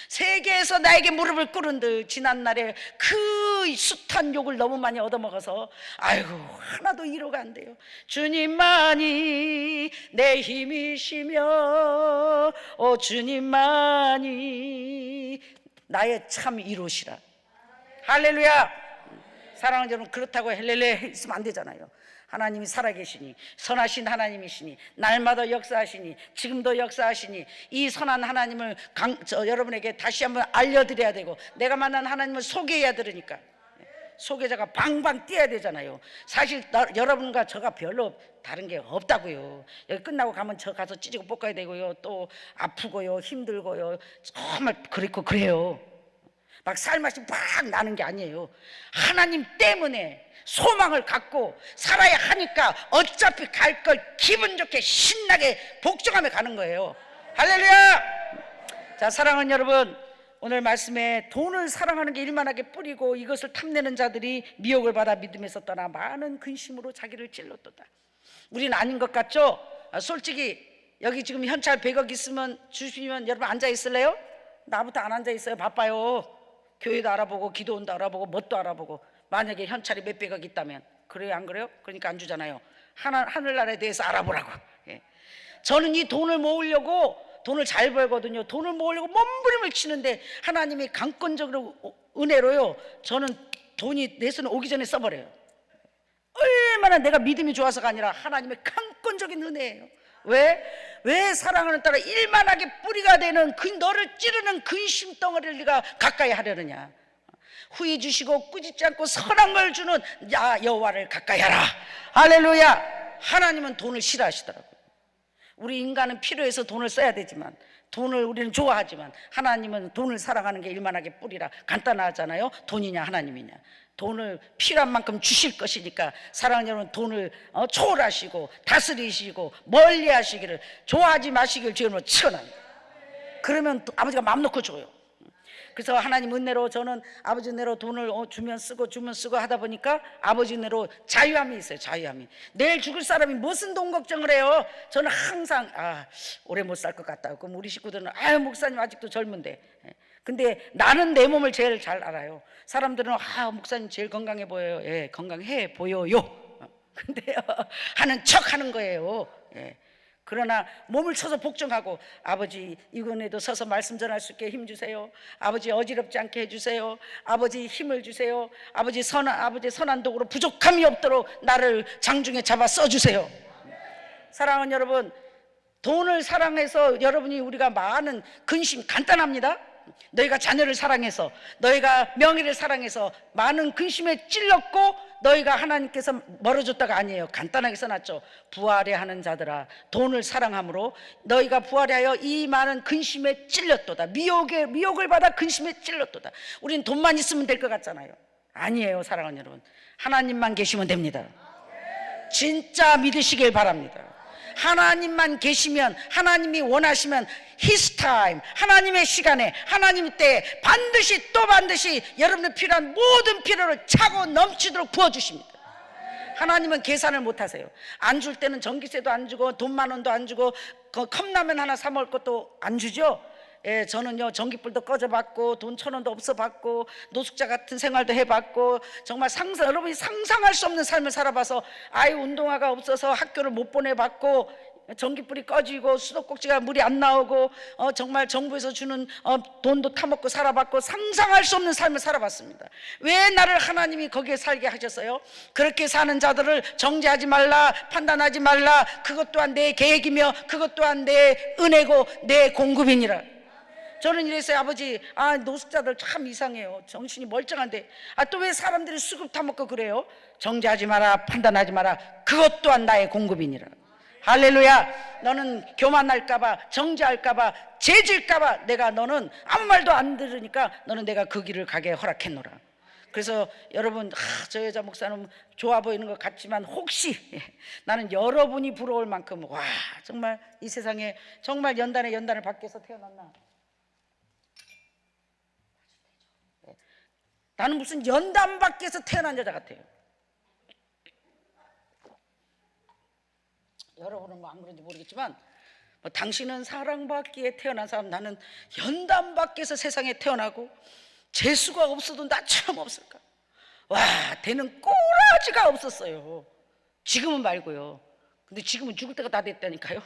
세계에서 나에게 무릎을 꿇은들 지난날에 그 숱한 욕을 너무 많이 얻어먹어서 아이고 하나도 위로가 안 돼요. 주님만이 내 힘이시며 주님만이 나의 참 위로시라. 할렐루야. 사랑하는 여러분, 그렇다고 헬렐레 있으면 안 되잖아요. 하나님이 살아계시니, 선하신 하나님이시니, 날마다 역사하시니, 지금도 역사하시니, 이 선한 하나님을 여러분에게 다시 한번 알려드려야 되고, 내가 만난 하나님을 소개해야 되니까 소개자가 방방 뛰어야 되잖아요. 사실 여러분과 저가 별로 다른 게 없다고요. 여기 끝나고 가면 저 가서 찌지고 볶아야 되고요, 또 아프고요, 힘들고요, 정말 그렇고 그래요. 막 살맛이 막 나는 게 아니에요. 하나님 때문에 소망을 갖고 살아야 하니까 어차피 갈 걸 기분 좋게 신나게 복종하며 가는 거예요. 할렐루야. 자, 사랑하는 여러분, 오늘 말씀에 돈을 사랑하는 게 일만하게 뿌리고 이것을 탐내는 자들이 미혹을 받아 믿음에서 떠나 많은 근심으로 자기를 찔렀도다. 우리는 아닌 것 같죠? 솔직히 여기 지금 현찰 100억 있으면 주시면 여러분 앉아 있을래요? 나부터 안 앉아 있어요. 바빠요. 교회도 알아보고 기도원도 알아보고 뭣도 알아보고. 만약에 현찰이 몇백억 있다면 그래요, 안 그래요? 그러니까 안 주잖아요. 하늘나라에 대해서 알아보라고. 예. 저는 이 돈을 모으려고 돈을 잘 벌거든요. 돈을 모으려고 몸부림을 치는데 하나님이 강권적으로 은혜로요, 저는 돈이 내 손에 오기 전에 써버려요. 얼마나 내가 믿음이 좋아서가 아니라 하나님의 강권적인 은혜예요. 왜 사랑하는 따라 일만하게 뿌리가 되는 너를 찌르는 근심 덩어리를 네가 가까이 하려느냐. 후히 주시고 꾸짖지 않고 선한 걸 주는 여호와를 가까이 하라. 할렐루야. 하나님은 돈을 싫어하시더라고요. 우리 인간은 필요해서 돈을 써야 되지만, 돈을 우리는 좋아하지만 하나님은 돈을 사랑하는 게 일만하게 뿌리라. 간단하잖아요. 돈이냐 하나님이냐. 돈을 필요한 만큼 주실 것이니까 사랑하는 여러분, 돈을 초월하시고 다스리시고 멀리 하시기를, 좋아하지 마시길 주님으로 축원합니다. 그러면 또 아버지가 마음 놓고 줘요. 그래서 하나님 은혜로 저는 아버지 은혜로 돈을 주면 쓰고 하다 보니까 아버지 은혜로 자유함이 있어요. 자유함이. 내일 죽을 사람이 무슨 돈 걱정을 해요. 저는 항상 오래 못 살 것 같다. 그럼 우리 식구들은 목사님 아직도 젊은데. 근데 나는 내 몸을 제일 잘 알아요. 사람들은 목사님 제일 건강해 보여요. 예, 건강해 보여요. 근데 하는 척 하는 거예요. 예. 그러나 몸을 쳐서 복종하고, 아버지 이곳에도 서서 말씀 전할 수 있게 힘 주세요. 아버지 어지럽지 않게 해주세요. 아버지 힘을 주세요. 아버지 선한 도구로 부족함이 없도록 나를 장중에 잡아 써주세요. 사랑하는 여러분, 돈을 사랑해서 우리가 많은 근심 간단합니다. 너희가 자녀를 사랑해서, 너희가 명예를 사랑해서 많은 근심에 찔렸고 너희가 하나님께서 멀어졌다가 아니에요. 간단하게 써놨죠. 부활해 하는 자들아, 돈을 사랑함으로 너희가 부활하여 이 많은 근심에 찔렸도다. 미혹을 받아 근심에 찔렸도다. 우리는 돈만 있으면 될 것 같잖아요. 아니에요. 사랑하는 여러분, 하나님만 계시면 됩니다. 진짜 믿으시길 바랍니다. 하나님만 계시면, 하나님이 원하시면 His time, 하나님의 시간에, 하나님 때에 반드시 또 반드시 여러분의 필요한 모든 필요를 차고 넘치도록 부어주십니다. 하나님은 계산을 못하세요. 안 줄 때는 전기세도 안 주고 돈 10,000원도 안 주고 컵라면 하나 사 먹을 것도 안 주죠. 예, 저는요 전기불도 꺼져봤고 돈 1,000원도 없어봤고 노숙자 같은 생활도 해봤고, 정말 여러분이 상상할 수 없는 삶을 살아봐서 아이 운동화가 없어서 학교를 못 보내봤고, 전기불이 꺼지고 수도꼭지가 물이 안 나오고 정말 정부에서 주는 돈도 타먹고 살아봤고, 상상할 수 없는 삶을 살아봤습니다. 왜 나를 하나님이 거기에 살게 하셨어요? 그렇게 사는 자들을 정죄하지 말라, 판단하지 말라. 그것 또한 내 계획이며 그것 또한 내 은혜고 내 공급이니라. 저는 이랬어요. 아버지, 노숙자들 참 이상해요. 정신이 멀쩡한데 또 왜 사람들이 수급 타먹고 그래요? 정죄하지 마라, 판단하지 마라. 그것 또한 나의 공급이니라. 할렐루야. 너는 교만할까봐, 정죄할까봐, 죄질까봐 너는 아무 말도 안 들으니까 너는 내가 그 길을 가게 허락했노라. 그래서 여러분, 저 여자 목사는 좋아 보이는 것 같지만 혹시 나는 여러분이 부러울 만큼 정말 이 세상에 정말 연단을 밖에서 태어났나. 나는 무슨 연단 밖에서 태어난 여자 같아요. 여러분은 안 그런지 모르겠지만 뭐 당신은 사랑받기에 태어난 사람, 나는 연단받기에서 세상에 태어나고 재수가 없어도 나처럼 없을까? 와, 되는 꼬라지가 없었어요. 지금은 말고요. 근데 지금은 죽을 때가 다 됐다니까요.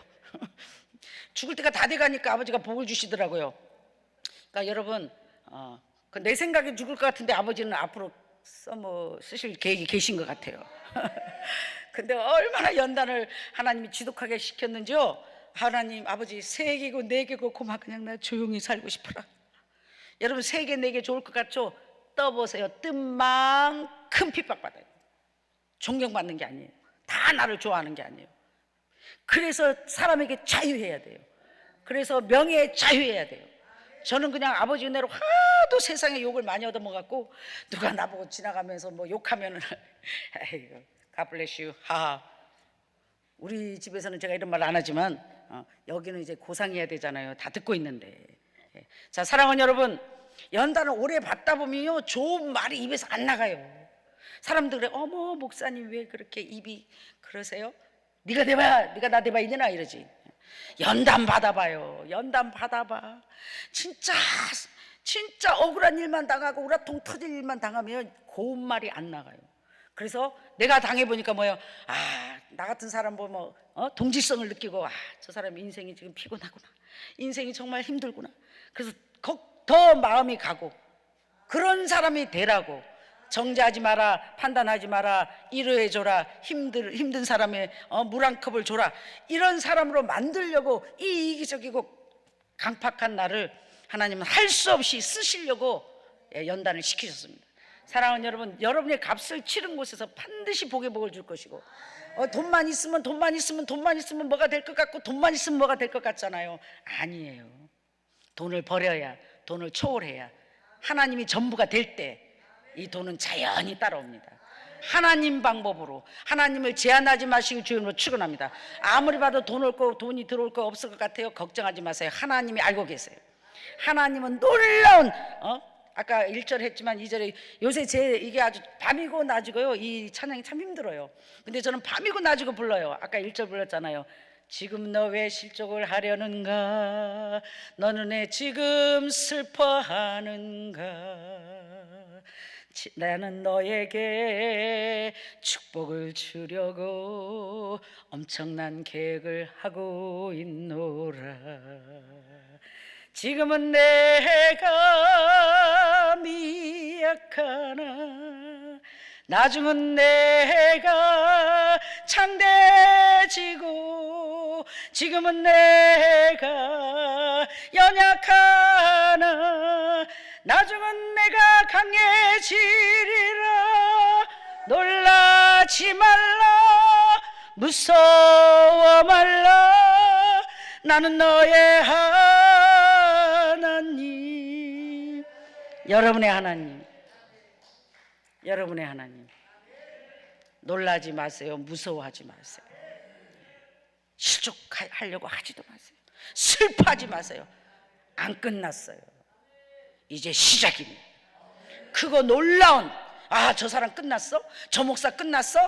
죽을 때가 다 돼가니까 아버지가 복을 주시더라고요. 그러니까 여러분, 내 생각에 죽을 것 같은데 아버지는 앞으로 쓰실 계획이 계신 것 같아요. 근데 얼마나 연단을 하나님이 지독하게 시켰는지요. 하나님, 아버지 3개고 4개고 그만 그냥 나 조용히 살고 싶어라. 여러분 3개 4개 좋을 것 같죠? 떠보세요. 뜬만큼 핍박받아요. 존경받는 게 아니에요. 다 나를 좋아하는 게 아니에요. 그래서 사람에게 자유해야 돼요. 그래서 명예에 자유해야 돼요. 저는 그냥 아버지 은혜로 하도 세상에 욕을 많이 얻어먹었고, 누가 나보고 지나가면서 뭐 욕하면은 아이고, God bless you. 하하. 우리 집에서는 제가 이런 말 안 하지만 여기는 이제 고상해야 되잖아요. 다 듣고 있는데. 자, 사랑하는 여러분, 연단을 오래 받다 보면요, 좋은 말이 입에서 안 나가요. 사람들 그래, 어머 목사님 왜 그렇게 입이 그러세요? 네가 나 대봐 이내나 이러지. 연단 받아봐요. 연단 받아봐. 진짜 억울한 일만 당하고 우라통 터질 일만 당하면 고운 말이 안 나가요. 그래서 내가 당해보니까 뭐예요? 나 같은 사람 보면 동질성을 느끼고, 저 사람 인생이 지금 피곤하구나, 인생이 정말 힘들구나. 그래서 더 마음이 가고, 그런 사람이 되라고. 정죄하지 마라, 판단하지 마라, 위로해줘라, 힘든 사람의 물 한 컵을 줘라, 이런 사람으로 만들려고 이 이기적이고 강팍한 나를 하나님은 할 수 없이 쓰시려고 연단을 시키셨습니다. 사랑하는 여러분, 여러분의 값을 치른 곳에서 반드시 복의 복을 줄 것이고, 돈만 있으면 뭐가 될 것 같고, 돈만 있으면 뭐가 될 것 같잖아요. 아니에요. 돈을 버려야, 돈을 초월해야 하나님이 전부가 될 때 이 돈은 자연히 따라옵니다. 하나님 방법으로, 하나님을 제한하지 마시고 주님으로 출근합니다. 아무리 봐도 돈이 들어올 거 없을 것 같아요. 걱정하지 마세요. 하나님이 알고 계세요. 하나님은 놀라운 아까 1절 했지만 2절에 요새 이게 아주 밤이고 낮이고요, 이 찬양이 참 힘들어요. 근데 저는 밤이고 낮이고 불러요. 아까 1절 불렀잖아요. 지금 너 왜 실족을 하려는가, 너는 왜 지금 슬퍼하는가, 나는 너에게 축복을 주려고 엄청난 계획을 하고 있노라. 지금은 내가 미약하나 나중은 내가 창대지고, 지금은 내가 연약하나 나중은 내가 강해지리라. 놀라지 말라, 무서워 말라, 나는 너의 하나님. 여러분의 하나님, 여러분의 하나님. 놀라지 마세요. 무서워하지 마세요. 실족하려고 하지도 마세요. 슬퍼하지 마세요. 안 끝났어요. 이제 시작입니다. 크고 놀라운, 저 사람 끝났어? 저 목사 끝났어?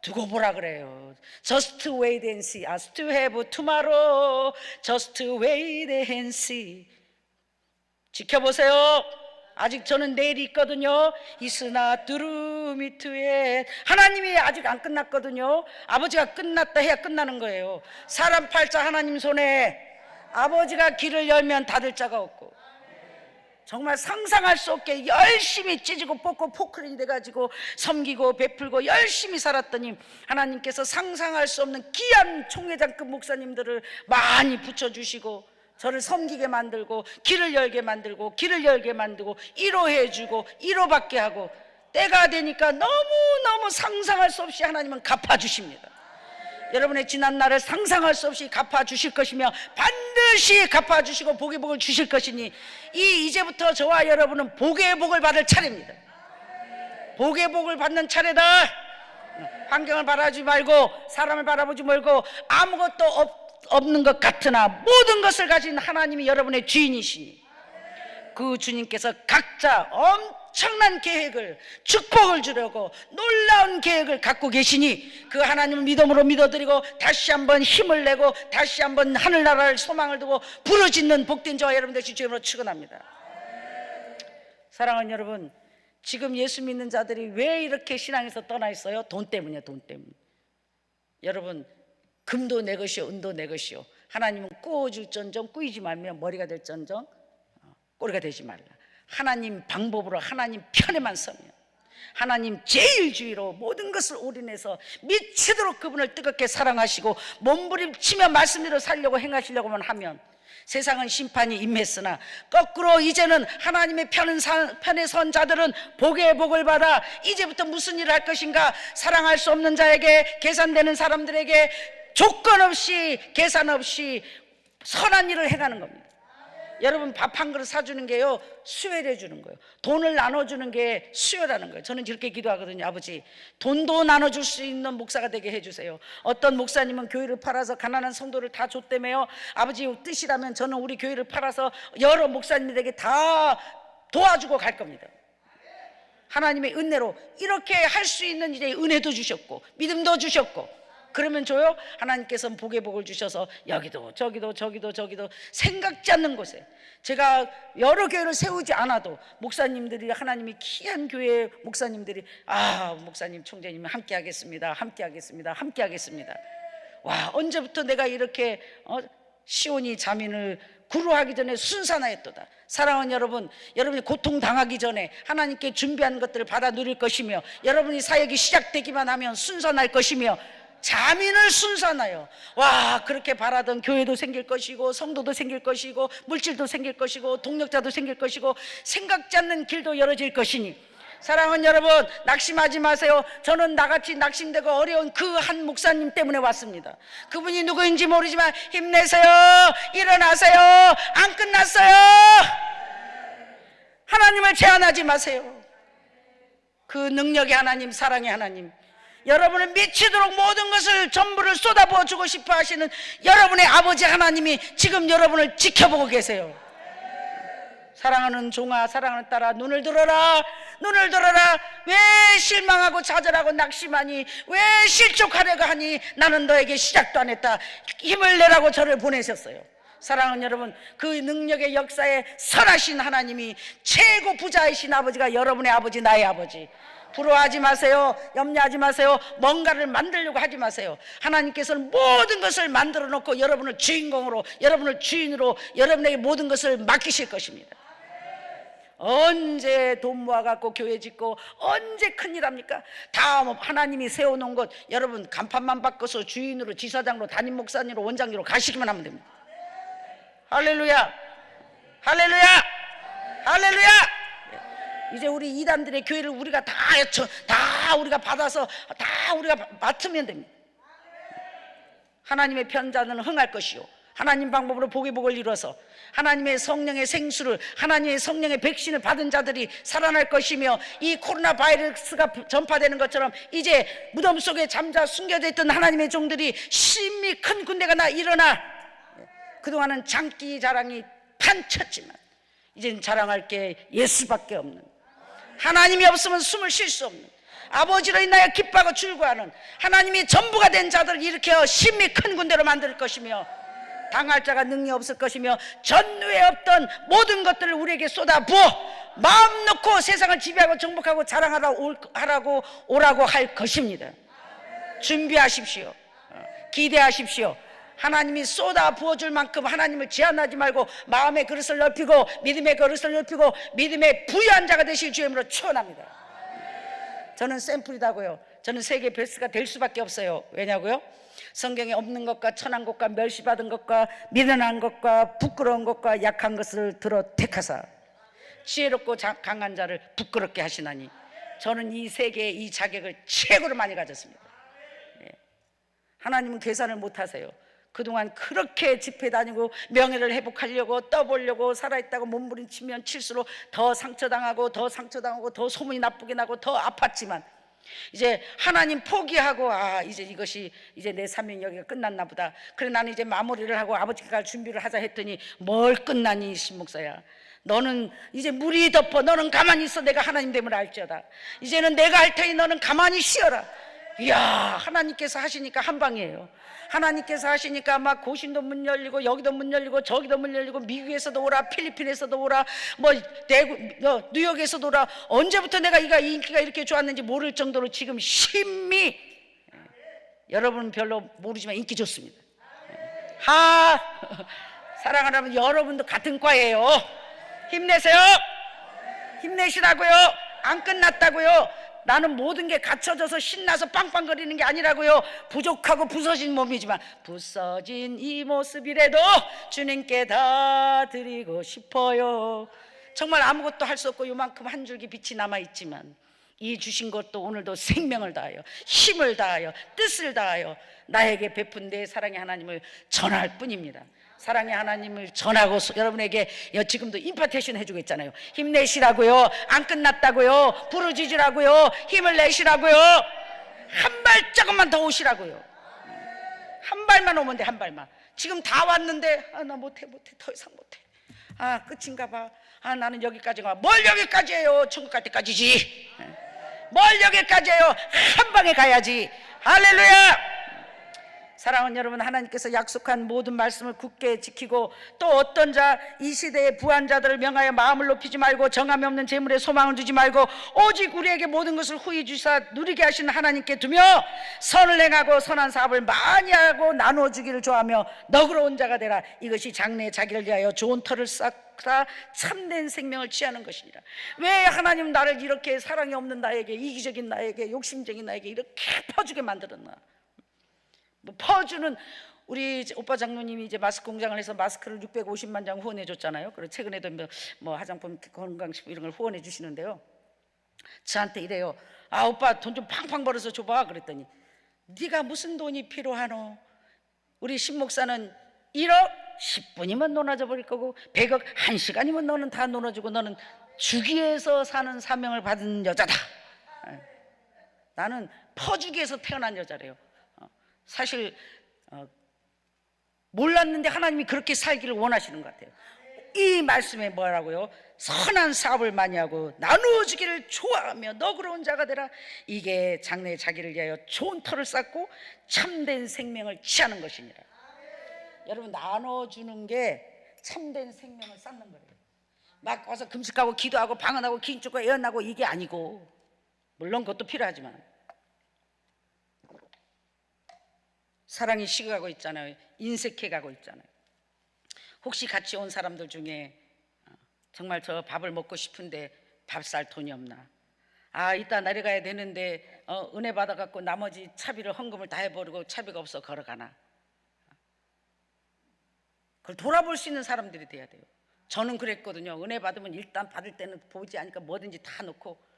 두고 보라 그래요. Just wait and see. I still have tomorrow. Just wait and see. 지켜보세요. 아직 저는 내일이 있거든요. 이스나 두루미투에 하나님이 아직 안 끝났거든요. 아버지가 끝났다 해야 끝나는 거예요. 사람 팔자 하나님 손에, 아버지가 길을 열면 닫을 자가 없고, 정말 상상할 수 없게 열심히 찢고 뽑고 포크린이 돼가지고 섬기고 베풀고 열심히 살았더니 하나님께서 상상할 수 없는 귀한 총회장급 목사님들을 많이 붙여주시고, 저를 섬기게 만들고 길을 열게 만들고 위로해주고 위로받게 하고, 때가 되니까 너무너무 상상할 수 없이 하나님은 갚아주십니다. 여러분의 지난 날을 상상할 수 없이 갚아주실 것이며 반드시 갚아주시고 복의 복을 주실 것이니, 이제부터 저와 여러분은 복의 복을 받을 차례입니다. 복의 복을 받는 차례다. 환경을 바라보지 말고, 사람을 바라보지 말고, 아무것도 없는 것 같으나 모든 것을 가진 하나님이 여러분의 주인이시니, 그 주님께서 각자 엄청난 계획을, 축복을 주려고 놀라운 계획을 갖고 계시니 그 하나님을 믿음으로 믿어드리고 다시 한번 힘을 내고 다시 한번 하늘나라를 소망을 두고 부르짖는 복된 저와 여러분 되시 주님으로 축원합니다. 사랑하는 여러분, 지금 예수 믿는 자들이 왜 이렇게 신앙에서 떠나 있어요? 돈 때문이에요. 돈 때문에. 여러분, 금도 내 것이요 은도 내 것이요, 하나님은 꾸어줄전정 꾸이지 말며 머리가 될전정 꼬리가 되지 말라. 하나님 방법으로 하나님 편에만 서면, 하나님 제일주의로 모든 것을 올인해서 미치도록 그분을 뜨겁게 사랑하시고 몸부림치며 말씀대로 살려고 행하시려고만 하면 세상은 심판이 임했으나 거꾸로 이제는 하나님의 편에 선 자들은 복의 복을 받아 이제부터 무슨 일을 할 것인가, 사랑할 수 없는 자에게, 계산되는 사람들에게 조건 없이 계산 없이 선한 일을 행하는 겁니다. 여러분, 밥 한 그릇 사주는 게요 수혈해 주는 거예요. 돈을 나눠주는 게 수혈하는 거예요. 저는 이렇게 기도하거든요. 아버지, 돈도 나눠줄 수 있는 목사가 되게 해주세요. 어떤 목사님은 교회를 팔아서 가난한 성도를 다 줬다며요. 아버지 뜻이라면 저는 우리 교회를 팔아서 여러 목사님들에게 다 도와주고 갈 겁니다. 하나님의 은혜로 이렇게 할 수 있는 일에 은혜도 주셨고 믿음도 주셨고, 그러면 줘요? 하나님께서는 복의 복을 주셔서 여기도 저기도 생각지 않는 곳에, 제가 여러 교회를 세우지 않아도 목사님들이, 하나님이 귀한 교회 목사님들이 목사님 총재님 함께 하겠습니다, 함께 하겠습니다, 함께 하겠습니다. 와, 언제부터 내가 이렇게 시온이 자민을 구루하기 전에 순산하였도다. 사랑하는 여러분, 여러분이 고통당하기 전에 하나님께 준비한 것들을 받아 누릴 것이며, 여러분이 사역이 시작되기만 하면 순산할 것이며, 자민을 순산하여, 와, 그렇게 바라던 교회도 생길 것이고 성도도 생길 것이고 물질도 생길 것이고 동력자도 생길 것이고 생각지 않는 길도 열어질 것이니, 사랑하는 여러분, 낙심하지 마세요. 저는 나같이 낙심되고 어려운 그 한 목사님 때문에 왔습니다. 그분이 누구인지 모르지만 힘내세요, 일어나세요, 안 끝났어요. 하나님을 제한하지 마세요. 그 능력의 하나님, 사랑의 하나님, 여러분을 미치도록 모든 것을 전부를 쏟아부어 주고 싶어 하시는 여러분의 아버지 하나님이 지금 여러분을 지켜보고 계세요. 사랑하는 종아, 사랑하는 딸아, 눈을 들어라, 눈을 들어라. 왜 실망하고 좌절하고 낙심하니? 왜 실족하려고 하니? 나는 너에게 시작도 안 했다. 힘을 내라고 저를 보내셨어요. 사랑하는 여러분, 그 능력의 역사에 선하신 하나님이, 최고 부자이신 아버지가 여러분의 아버지, 나의 아버지. 부러워하지 마세요. 염려하지 마세요. 뭔가를 만들려고 하지 마세요. 하나님께서는 모든 것을 만들어 놓고 여러분을 주인공으로, 여러분을 주인으로, 여러분에게 모든 것을 맡기실 것입니다. 언제 돈 모아갖고 교회 짓고 언제 큰일 합니까? 다 하나님이 세워놓은 것, 여러분 간판만 바꿔서 주인으로, 지사장으로, 담임 목사님으로, 원장님으로 가시기만 하면 됩니다. 할렐루야, 할렐루야, 할렐루야. 이제 우리 이단들의 교회를 우리가 다 우리가 받아서 다 우리가 맡으면 됩니다. 하나님의 편자는 흥할 것이요, 하나님 방법으로 복의 복을 이루어서 하나님의 성령의 생수를, 하나님의 성령의 백신을 받은 자들이 살아날 것이며, 이 코로나 바이러스가 전파되는 것처럼 이제 무덤 속에 잠자 숨겨져 있던 하나님의 종들이 심히 큰 군대가 일어나. 그동안은 장기 자랑이 판쳤지만 이제는 자랑할 게 예수밖에 없는, 하나님이 없으면 숨을 쉴 수 없는, 아버지로 인하여 기뻐하고 즐거워하는 하나님이 전부가 된 자들을 일으켜 심히 큰 군대로 만들 것이며, 당할 자가 능히 없을 것이며, 전후에 없던 모든 것들을 우리에게 쏟아부어 마음 놓고 세상을 지배하고 정복하고 자랑하라고 오라고 할 것입니다. 준비하십시오. 기대하십시오. 하나님이 쏟아 부어줄 만큼 하나님을 제한하지 말고 마음의 그릇을 넓히고 믿음의 그릇을 넓히고 믿음의 부유한 자가 되실 주임으로 축원합니다. 저는 샘플이다고요. 저는 세계 베스트가 될 수밖에 없어요. 왜냐고요? 성경에 없는 것과 천한 것과 멸시받은 것과 미련한 것과 부끄러운 것과 약한 것을 들어 택하사 지혜롭고 강한 자를 부끄럽게 하시나니, 저는 이 세계의 이 자격을 최고로 많이 가졌습니다. 하나님은 계산을 못하세요. 그동안 그렇게 집회 다니고 명예를 회복하려고 떠보려고 살아있다고 몸부림치면 칠수록 더 상처당하고 더 상처당하고 더 소문이 나쁘게 나고 더 아팠지만, 이제 하나님 포기하고 이제 이것이 이제 내 사명 여기가 끝났나 보다. 그래 나는 이제 마무리를 하고 아버지가 갈 준비를 하자 했더니 뭘 끝나니 신목사야. 너는 이제 물이 덮어. 너는 가만히 있어. 내가 하나님 됨을 알지어다. 이제는 내가 할 테니 너는 가만히 쉬어라. 이야, 하나님께서 하시니까 한 방이에요. 하나님께서 하시니까 막 고신도 문 열리고 여기도 문 열리고 저기도 문 열리고 미국에서도 오라, 필리핀에서도 오라, 뭐 대구, 뉴욕에서도 오라. 언제부터 내가 이 인기가 이렇게 좋았는지 모를 정도로 지금 심히, 여러분 별로 모르지만 인기 좋습니다. 사랑하는 여러분도 같은 과예요. 힘내세요. 힘내시라고요. 안 끝났다고요. 나는 모든 게 갖춰져서 신나서 빵빵거리는 게 아니라고요. 부족하고 부서진 몸이지만 부서진 이 모습이라도 주님께 다 드리고 싶어요. 정말 아무것도 할 수 없고 요만큼 한 줄기 빛이 남아있지만 이 주신 것도 오늘도 생명을 다하여 힘을 다하여 뜻을 다하여 나에게 베푼 내 사랑의 하나님을 전할 뿐입니다. 사랑의 하나님을 전하고 여러분에게 지금도 임파테이션 해주고 있잖아요. 힘내시라고요. 안 끝났다고요. 부르짖으라고요. 힘을 내시라고요. 한 발자국만 더 오시라고요. 한 발만 오면 돼. 한 발만. 지금 다 왔는데 나 못해 더 이상 못해. 끝인가 봐. 나는 여기까지가. 뭘 여기까지예요. 천국 갈 때까지지. 뭘 여기까지예요. 한 방에 가야지. 할렐루야. 사랑하는 여러분, 하나님께서 약속한 모든 말씀을 굳게 지키고 또 어떤 자 이 시대의 부한 자들을 명하여 마음을 높이지 말고 정함이 없는 재물에 소망을 두지 말고 오직 우리에게 모든 것을 후히 주사 누리게 하시는 하나님께 두며 선을 행하고 선한 사업을 많이 하고 나눠주기를 좋아하며 너그러운 자가 되라. 이것이 장래에 자기를 위하여 좋은 터를 쌓다 참된 생명을 취하는 것이니라. 왜 하나님 나를 이렇게 사랑이 없는 나에게, 이기적인 나에게, 욕심쟁인 나에게 이렇게 퍼주게 만들었나? 퍼주는 우리 오빠 장로님이 이제 마스크 공장을 해서 마스크를 650만 장 후원해 줬잖아요. 그리고 최근에도 뭐 화장품, 건강식품 이런 걸 후원해 주시는데요. 저한테 이래요. 오빠 돈 좀 팡팡 벌어서 줘봐. 그랬더니 네가 무슨 돈이 필요하노? 우리 신 목사는 1억 10분이면 논아져 버릴 거고 100억 1시간이면 너는 다 논아주고 너는 주기 위해서 사는 사명을 받은 여자다. 나는 퍼주기 위해서 태어난 여자래요. 사실 몰랐는데 하나님이 그렇게 살기를 원하시는 것 같아요. 이 말씀에 뭐라고요? 선한 사업을 많이 하고 나누어주기를 좋아하며 너그러운 자가 되라. 이게 장래에 자기를 위하여 좋은 터를 쌓고 참된 생명을 취하는 것이니라. 여러분, 나눠주는 게 참된 생명을 쌓는 거예요. 막 와서 금식하고 기도하고 방언하고 긴축하고 예언하고 이게 아니고, 물론 그것도 필요하지만 사랑이 식어가고 있잖아요. 인색해가고 있잖아요. 혹시 같이 온 사람들 중에 정말 저 밥을 먹고 싶은데 밥 살 돈이 없나? 이따 내려가야 되는데 은혜 받아갖고 나머지 차비를 헌금을 다 해버리고 차비가 없어 걸어가나? 그걸 돌아볼 수 있는 사람들이 돼야 돼요. 저는 그랬거든요. 은혜 받으면 일단 받을 때는 보지 않으니까 뭐든지 다 놓고,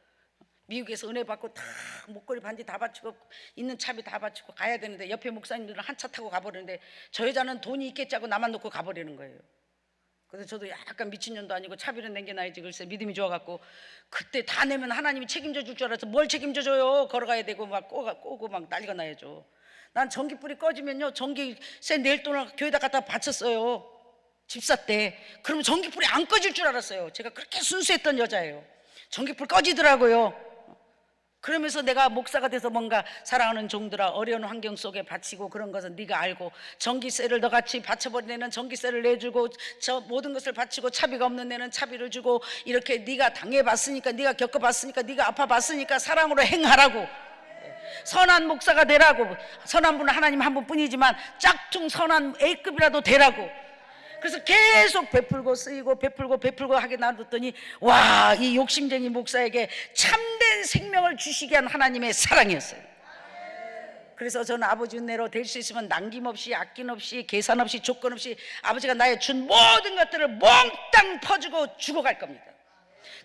미국에서 은혜 받고 다 목걸이 반지 다 바치고 있는 차비 다 바치고 가야 되는데 옆에 목사님들은 한 차 타고 가버리는데 저 여자는 돈이 있겠지 하고 나만 놓고 가버리는 거예요. 그래서 저도 약간 미친년도 아니고 차비는 남겨놔야지 글쎄 믿음이 좋아갖고 그때 다 내면 하나님이 책임져 줄 줄 알아서 뭘 책임져줘요. 걸어가야 되고 막 꼬고 막 난리가 나야죠. 난 전기불이 꺼지면요 전기세 낼 돈을 교회에다 갖다 바쳤어요. 집사 때. 그러면 전기불이 안 꺼질 줄 알았어요. 제가 그렇게 순수했던 여자예요. 전기불 꺼지더라고요. 그러면서 내가 목사가 돼서 뭔가 사랑하는 종들아 어려운 환경 속에 바치고 그런 것은 네가 알고 전기세를 너같이 바쳐버린 애는 전기세를 내주고 저 모든 것을 바치고 차비가 없는 애는 차비를 주고 이렇게 네가 당해봤으니까 네가 겪어봤으니까 네가 아파봤으니까 사랑으로 행하라고, 선한 목사가 되라고. 선한 분은 하나님 한 분뿐이지만 짝퉁 선한 A급이라도 되라고. 그래서 계속 베풀고 쓰이고 베풀고 하게 놔뒀더니 와, 이 욕심쟁이 목사에게 참된 생명을 주시게 한 하나님의 사랑이었어요. 그래서 저는 아버지 은혜로 될 수 있으면 남김없이 아낌없이 계산 없이 조건 없이 아버지가 나의 준 모든 것들을 몽땅 퍼주고 죽어갈 겁니다.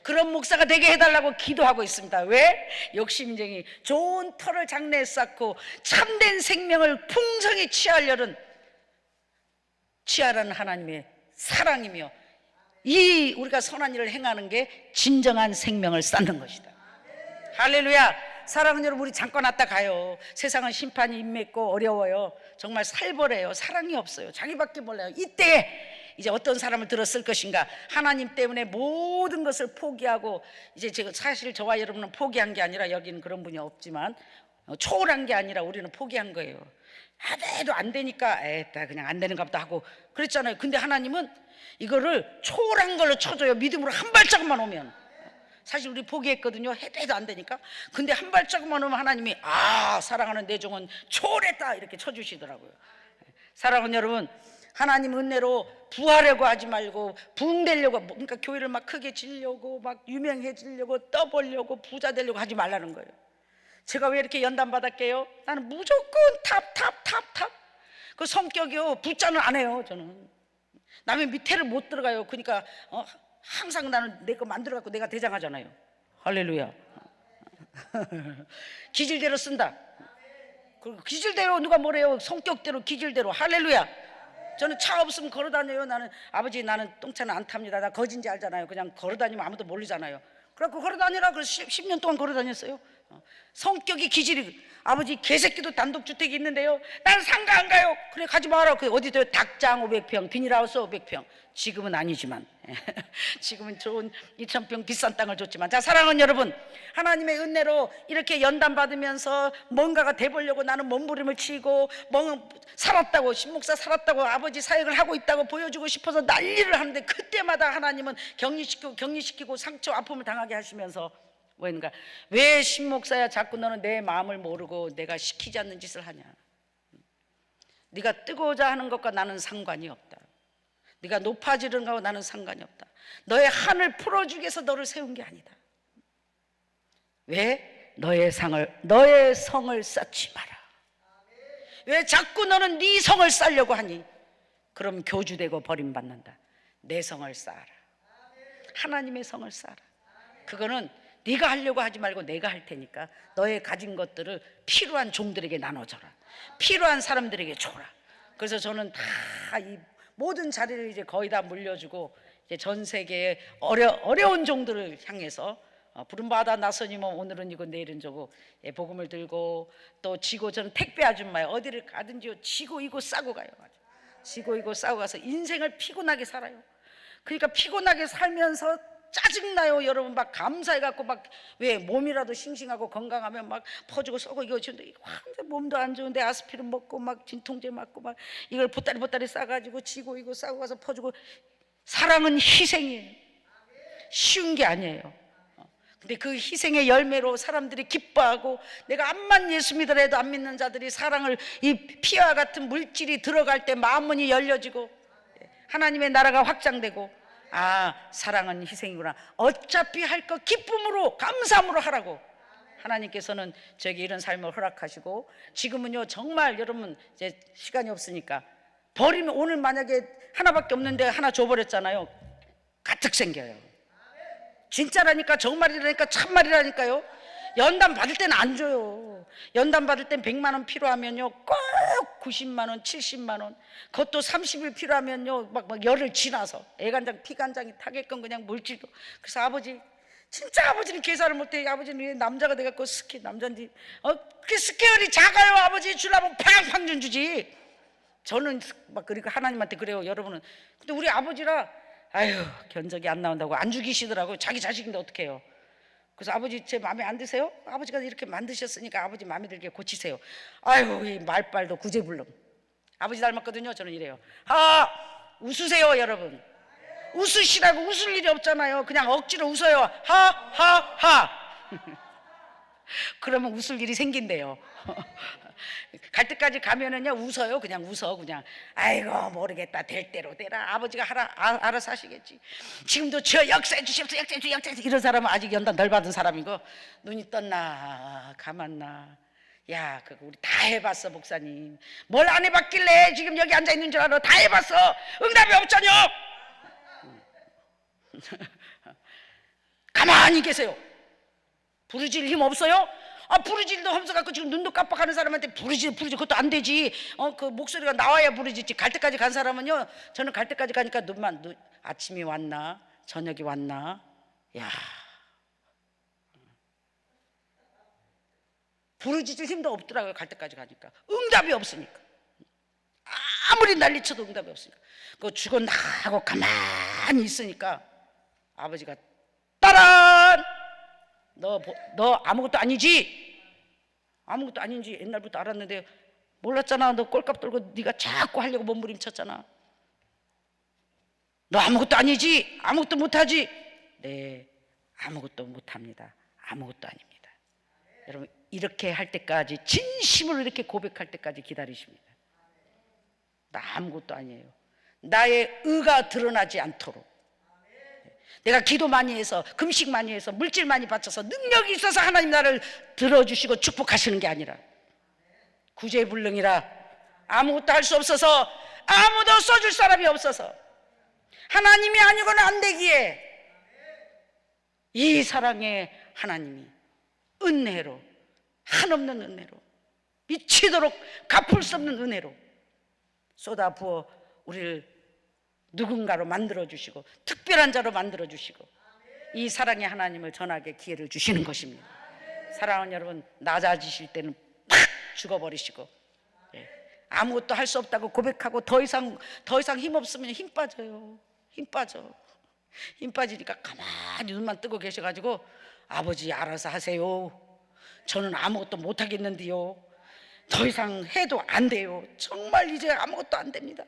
그런 목사가 되게 해달라고 기도하고 있습니다. 왜? 욕심쟁이 좋은 터를 장래에 쌓고 참된 생명을 풍성히 취하라는 하나님의 사랑이며 이 우리가 선한 일을 행하는 게 진정한 생명을 쌓는 것이다. 할렐루야. 사랑하는 여러분, 우리 잠깐 왔다 가요. 세상은 심판이 임했고 어려워요. 정말 살벌해요. 사랑이 없어요. 자기밖에 몰라요. 이때 이제 어떤 사람을 들었을 것인가. 하나님 때문에 모든 것을 포기하고, 이제 제가 사실 저와 여러분은 포기한 게 아니라, 여기는 그런 분이 없지만 초월한 게 아니라 우리는 포기한 거예요. 해도 안 되니까 그냥 안 되는가 보다 하고 그랬잖아요. 근데 하나님은 이거를 초월한 걸로 쳐줘요. 믿음으로 한 발자국만 오면. 사실 우리 포기했거든요. 해도 안 되니까. 근데 한 발자국만 오면 하나님이 사랑하는 내 종은 초월했다 이렇게 쳐주시더라고요. 사랑하는 여러분, 하나님 은혜로 부하려고 하지 말고 부흥되려고, 그러니까 교회를 막 크게 지려고 막 유명해지려고 떠보려고 부자 되려고 하지 말라는 거예요. 제가 왜 이렇게 연단 받았게요? 나는 무조건 탑. 그 성격이요, 붙자는 안 해요. 저는 남의 밑에를 못 들어가요. 그러니까 항상 나는 내 거 만들어갖고 내가 대장하잖아요. 할렐루야. 기질대로 쓴다. 그리고 기질대로 누가 뭐래요? 성격대로 기질대로. 할렐루야. 저는 차 없으면 걸어다녀요. 나는 아버지, 나는 똥차는 안 탑니다. 나 거진지 알잖아요. 그냥 걸어다니면 아무도 모르잖아요. 그래갖고 걸어다니라. 그래서 10년 동안 걸어다녔어요. 성격이 기질이. 아버지, 개새끼도 단독주택이 있는데요, 난 상가 안 가요. 그래, 가지 마라. 그 어디 돼요? 닭장 500평, 비닐하우스 500평. 지금은 아니지만 지금은 좋은 2000평 비싼 땅을 줬지만. 자, 사랑하는 여러분, 하나님의 은혜로 이렇게 연단 받으면서 뭔가가 돼보려고 나는 몸부림을 치고 살았다고, 신목사 살았다고, 아버지 사역을 하고 있다고 보여주고 싶어서 난리를 하는데, 그때마다 하나님은 격리시키고 상처 아픔을 당하게 하시면서 뭔가, 왜 신목사야 자꾸 너는 내 마음을 모르고 내가 시키지 않는 짓을 하냐. 네가 뜨고자 하는 것과 나는 상관이 없다. 네가 높아지는 것과 나는 상관이 없다. 너의 한을 풀어주기 위해서 너를 세운 게 아니다. 왜? 너의 성을 쌓지 마라. 왜 자꾸 너는 네 성을 쌓으려고 하니? 그럼 교주되고 버림받는다. 내 성을 쌓아라. 하나님의 성을 쌓아라. 그거는 네가 하려고 하지 말고 내가 할 테니까 너의 가진 것들을 필요한 종들에게 나눠줘라. 필요한 사람들에게 줘라. 그래서 저는 다 이 모든 자리를 이제 거의 다 물려주고, 이제 전 세계의 어려운 종들을 향해서 부름받아 나서니 뭐 오늘은 이거 내일은 저거 복음을 들고 또 지고, 저는 택배 아줌마예요. 어디를 가든지 지고 이고 싸고 가요. 지고 이고 싸고 가서 인생을 피곤하게 살아요. 그러니까 피곤하게 살면서 짜증나요. 여러분, 막 감사해갖고 막, 왜 몸이라도 싱싱하고 건강하면 막 퍼주고 쏘고 이거 지는데 몸도 안 좋은데 아스피린 먹고 막 진통제 맞고 막 이걸 보따리 싸가지고 지고 이고 싸고 가서 퍼주고. 사랑은 희생이에요. 쉬운 게 아니에요. 근데 그 희생의 열매로 사람들이 기뻐하고, 내가 암만 예수 믿으라도 안 믿는 자들이 사랑을, 이 피와 같은 물질이 들어갈 때 마음문이 열려지고 하나님의 나라가 확장되고, 사랑은 희생이구나. 어차피 할 거 기쁨으로 감사함으로 하라고 하나님께서는 저에게 이런 삶을 허락하시고, 지금은요 정말 여러분 이제 시간이 없으니까 버리면, 오늘 만약에 하나밖에 없는데 하나 줘버렸잖아요. 가뜩 생겨요. 진짜라니까, 정말이라니까, 참말이라니까요. 연단 받을 때는 안 줘요. 연단 받을 땐 100만 원 필요하면요 꼭 90만 원, 70만 원, 그것도 30일 필요하면요 막 열을 지나서 애간장, 피간장이 타게끔 그냥 물질도. 그래서 아버지, 진짜 아버지는 계산을 못해. 아버지는 왜 남자가 돼갖고 남자인지 그 스케일이 작아요. 아버지 주려면 팡팡 좀 주지. 저는 막 그러니까 하나님한테 그래요. 여러분은. 근데 우리 아버지라 견적이 안 나온다고 안 죽이시더라고요. 자기 자식인데 어떡해요. 그래서 아버지 제 마음에 안 드세요? 아버지가 이렇게 만드셨으니까 아버지 마음에 들게 고치세요. 이 말빨도 구제불능. 아버지 닮았거든요. 저는 이래요. 웃으세요 여러분. 웃으시라고. 웃을 일이 없잖아요. 그냥 억지로 웃어요. 그러면 웃을 일이 생긴대요. 갈 때까지 가면은요 웃어요. 그냥 웃어. 그냥 아이고 모르겠다, 될 대로 되라, 아버지가 알아서 하시겠지. 지금도 저 역사해 주십시오, 역사해 주십시오. 이런 사람은 아직 연단 덜 받은 사람이고, 눈이 떴나 감았나. 야, 그거 우리 다 해봤어 목사님. 뭘 안 해봤길래 지금 여기 앉아 있는 줄 알아. 다 해봤어. 응답이 없잖여. 가만히 계세요. 부르질 힘 없어요? 부르질도 없어갖고 지금 눈도 깜빡하는 사람한테 부르질 그것도 안 되지. 그 목소리가 나와야 부르짖지. 갈 때까지 간 사람은요, 저는 갈 때까지 가니까 아침이 왔나 저녁이 왔나. 야, 부르짖을 힘도 없더라고요. 갈 때까지 가니까. 응답이 없으니까. 아무리 난리쳐도 응답이 없으니까 그거 죽어 나가고 가만히 있으니까 아버지가 따란! 너 아무것도 아니지? 아무것도 아닌지 옛날부터 알았는데 몰랐잖아. 너 꼴값 들고 네가 자꾸 하려고 몸부림쳤잖아. 너 아무것도 아니지? 아무것도 못하지? 네, 아무것도 못합니다. 아무것도 아닙니다. 여러분, 이렇게 할 때까지, 진심으로 이렇게 고백할 때까지 기다리십니다. 나 아무것도 아니에요. 나의 의가 드러나지 않도록. 내가 기도 많이 해서, 금식 많이 해서, 물질 많이 바쳐서, 능력이 있어서 하나님 나를 들어주시고 축복하시는 게 아니라 구제불능이라 아무것도 할 수 없어서, 아무도 써줄 사람이 없어서, 하나님이 아니고는 안 되기에 이 사랑의 하나님이 은혜로, 한없는 은혜로, 미치도록 갚을 수 없는 은혜로 쏟아부어 우리를 누군가로 만들어주시고 특별한 자로 만들어주시고 이 사랑의 하나님을 전하게 기회를 주시는 것입니다. 사랑하는 여러분, 낮아지실 때는 팍 죽어버리시고, 아무것도 할 수 없다고 고백하고 더 이상 힘없으면 힘 빠져요. 힘 빠지니까 가만히 눈만 뜨고 계셔가지고 아버지 알아서 하세요. 저는 아무것도 못하겠는데요. 더 이상 해도 안 돼요. 정말 이제 아무것도 안 됩니다.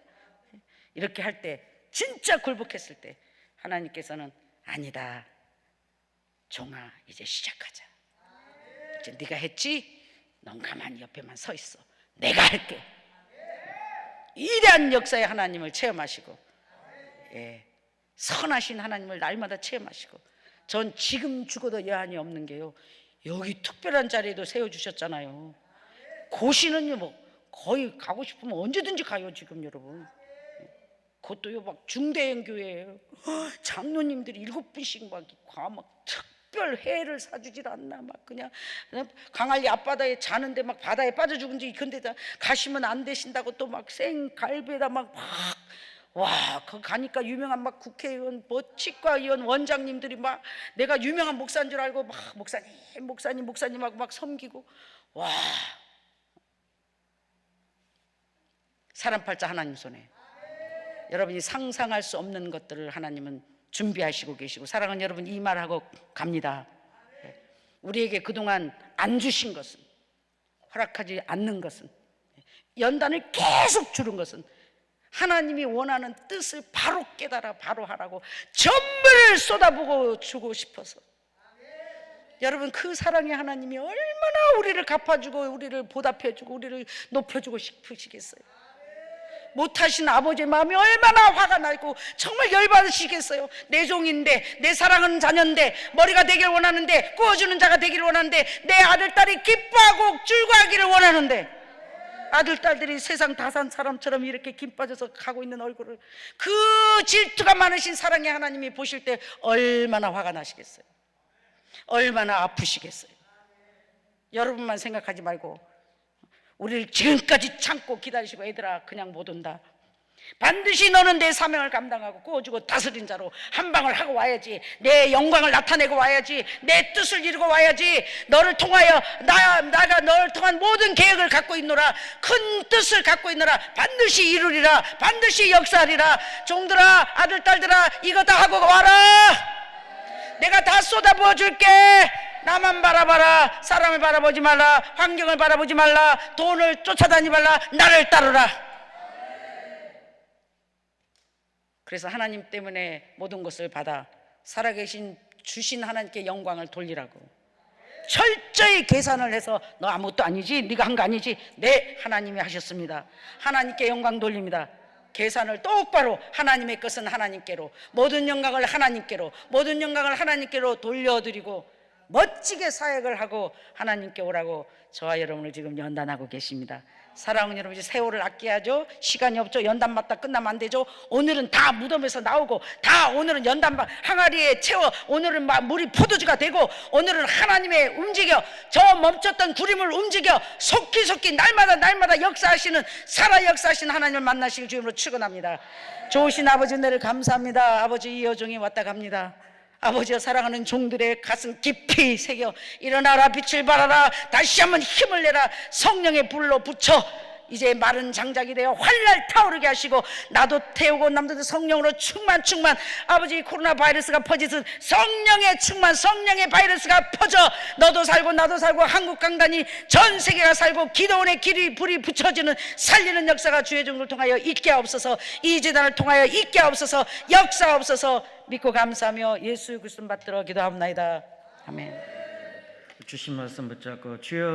이렇게 할 때, 진짜 굴복했을 때 하나님께서는 아니다, 종아, 이제 시작하자. 이제 네가 했지? 넌 가만히 옆에만 서 있어. 내가 할게. 위대한 역사의 하나님을 체험하시고, 선하신 하나님을 날마다 체험하시고, 전 지금 죽어도 여한이 없는 게요, 여기 특별한 자리에도 세워주셨잖아요. 고시는요, 뭐 거의 가고 싶으면 언제든지 가요. 지금 여러분, 그것도요 막 중대형 교회예요. 장로님들이 7분씩 막 특별 회를 사주질 않나, 막 그냥 강할리 앞바다에 자는데 막 바다에 빠져 죽은지 근데다 가시면 안 되신다고 또 막 생갈비에다 와, 거기 가니까 유명한 막 국회의원, 뭐 치과의원, 원장님들이 막 내가 유명한 목사인 줄 알고 막 목사님하고 막 섬기고, 와, 사람 팔자 하나님 손에. 여러분이 상상할 수 없는 것들을 하나님은 준비하시고 계시고, 사랑하는 여러분, 이 말하고 갑니다. 우리에게 그동안 안 주신 것은, 허락하지 않는 것은, 연단을 계속 주는 것은 하나님이 원하는 뜻을 바로 깨달아 바로 하라고 전부를 쏟아부어 주고 싶어서. 여러분, 그 사랑의 하나님이 얼마나 우리를 갚아주고 우리를 보답해주고 우리를 높여주고 싶으시겠어요. 못하신 아버지의 마음이 얼마나 화가 나고 정말 열받으시겠어요. 내 종인데, 내 사랑하는 자녀인데, 머리가 되길 원하는데, 구워주는 자가 되길 원하는데, 내 아들 딸이 기뻐하고 즐거워하기를 원하는데, 아들 딸들이 세상 다 산 사람처럼 이렇게 김 빠져서 가고 있는 얼굴을, 그 질투가 많으신 사랑의 하나님이 보실 때 얼마나 화가 나시겠어요. 얼마나 아프시겠어요. 여러분만 생각하지 말고 우리를 지금까지 참고 기다리시고, 얘들아 그냥 못 온다, 반드시 너는 내 사명을 감당하고 구워주고 다스린 자로 한 방을 하고 와야지, 내 영광을 나타내고 와야지, 내 뜻을 이루고 와야지, 너를 통하여 나가 너를 통한 모든 계획을 갖고 있노라, 큰 뜻을 갖고 있노라, 반드시 이루리라, 반드시 역사하리라. 종들아, 아들 딸들아, 이거 다 하고 와라. 내가 다 쏟아부어 줄게. 나만 바라봐라. 사람을 바라보지 말라. 환경을 바라보지 말라. 돈을 쫓아다니지 말라. 나를 따르라. 그래서 하나님 때문에 모든 것을 받아 살아계신 주신 하나님께 영광을 돌리라고 철저히 계산을 해서, 너 아무것도 아니지, 네가 한 거 아니지, 네, 하나님이 하셨습니다. 하나님께 영광 돌립니다. 계산을 똑바로, 하나님의 것은 하나님께로, 모든 영광을 하나님께로, 모든 영광을 하나님께로 돌려드리고 멋지게 사역을 하고 하나님께 오라고 저와 여러분을 지금 연단하고 계십니다. 사랑하는 여러분, 이제 세월을 아껴야죠. 시간이 없죠. 연단 맞다 끝나면 안 되죠. 오늘은 다 무덤에서 나오고, 다 오늘은 연단 항아리에 채워, 오늘은 막 물이 포도주가 되고, 오늘은 하나님의 움직여, 저 멈췄던 구름을 움직여 속히 날마다 역사하시는, 살아 역사하시는 하나님을 만나시길 주님으로 축원합니다. 좋으신 아버지 은혜를 감사합니다. 아버지, 이 여종이 왔다 갑니다. 아버지여, 사랑하는 종들의 가슴 깊이 새겨 일어나라, 빛을 발하라, 다시 한번 힘을 내라, 성령의 불로 붙여 이제 마른 장작이 되어 활날 타오르게 하시고 나도 태우고 남들도 성령으로 충만 아버지 코로나 바이러스가 퍼지듯 성령의 충만 성령의 바이러스가 퍼져 너도 살고 나도 살고 한국 강단이 전 세계가 살고 기도원의 길이 불이 붙여지는 살리는 역사가 주의 종을 통하여 있게 하옵소서. 이 재단을 통하여 있게 하옵소서. 역사하옵소서. 믿고 감사하며 예수 그리스도 받들어 기도하옵나이다. 아멘. 주신 말씀 붙잡고 주여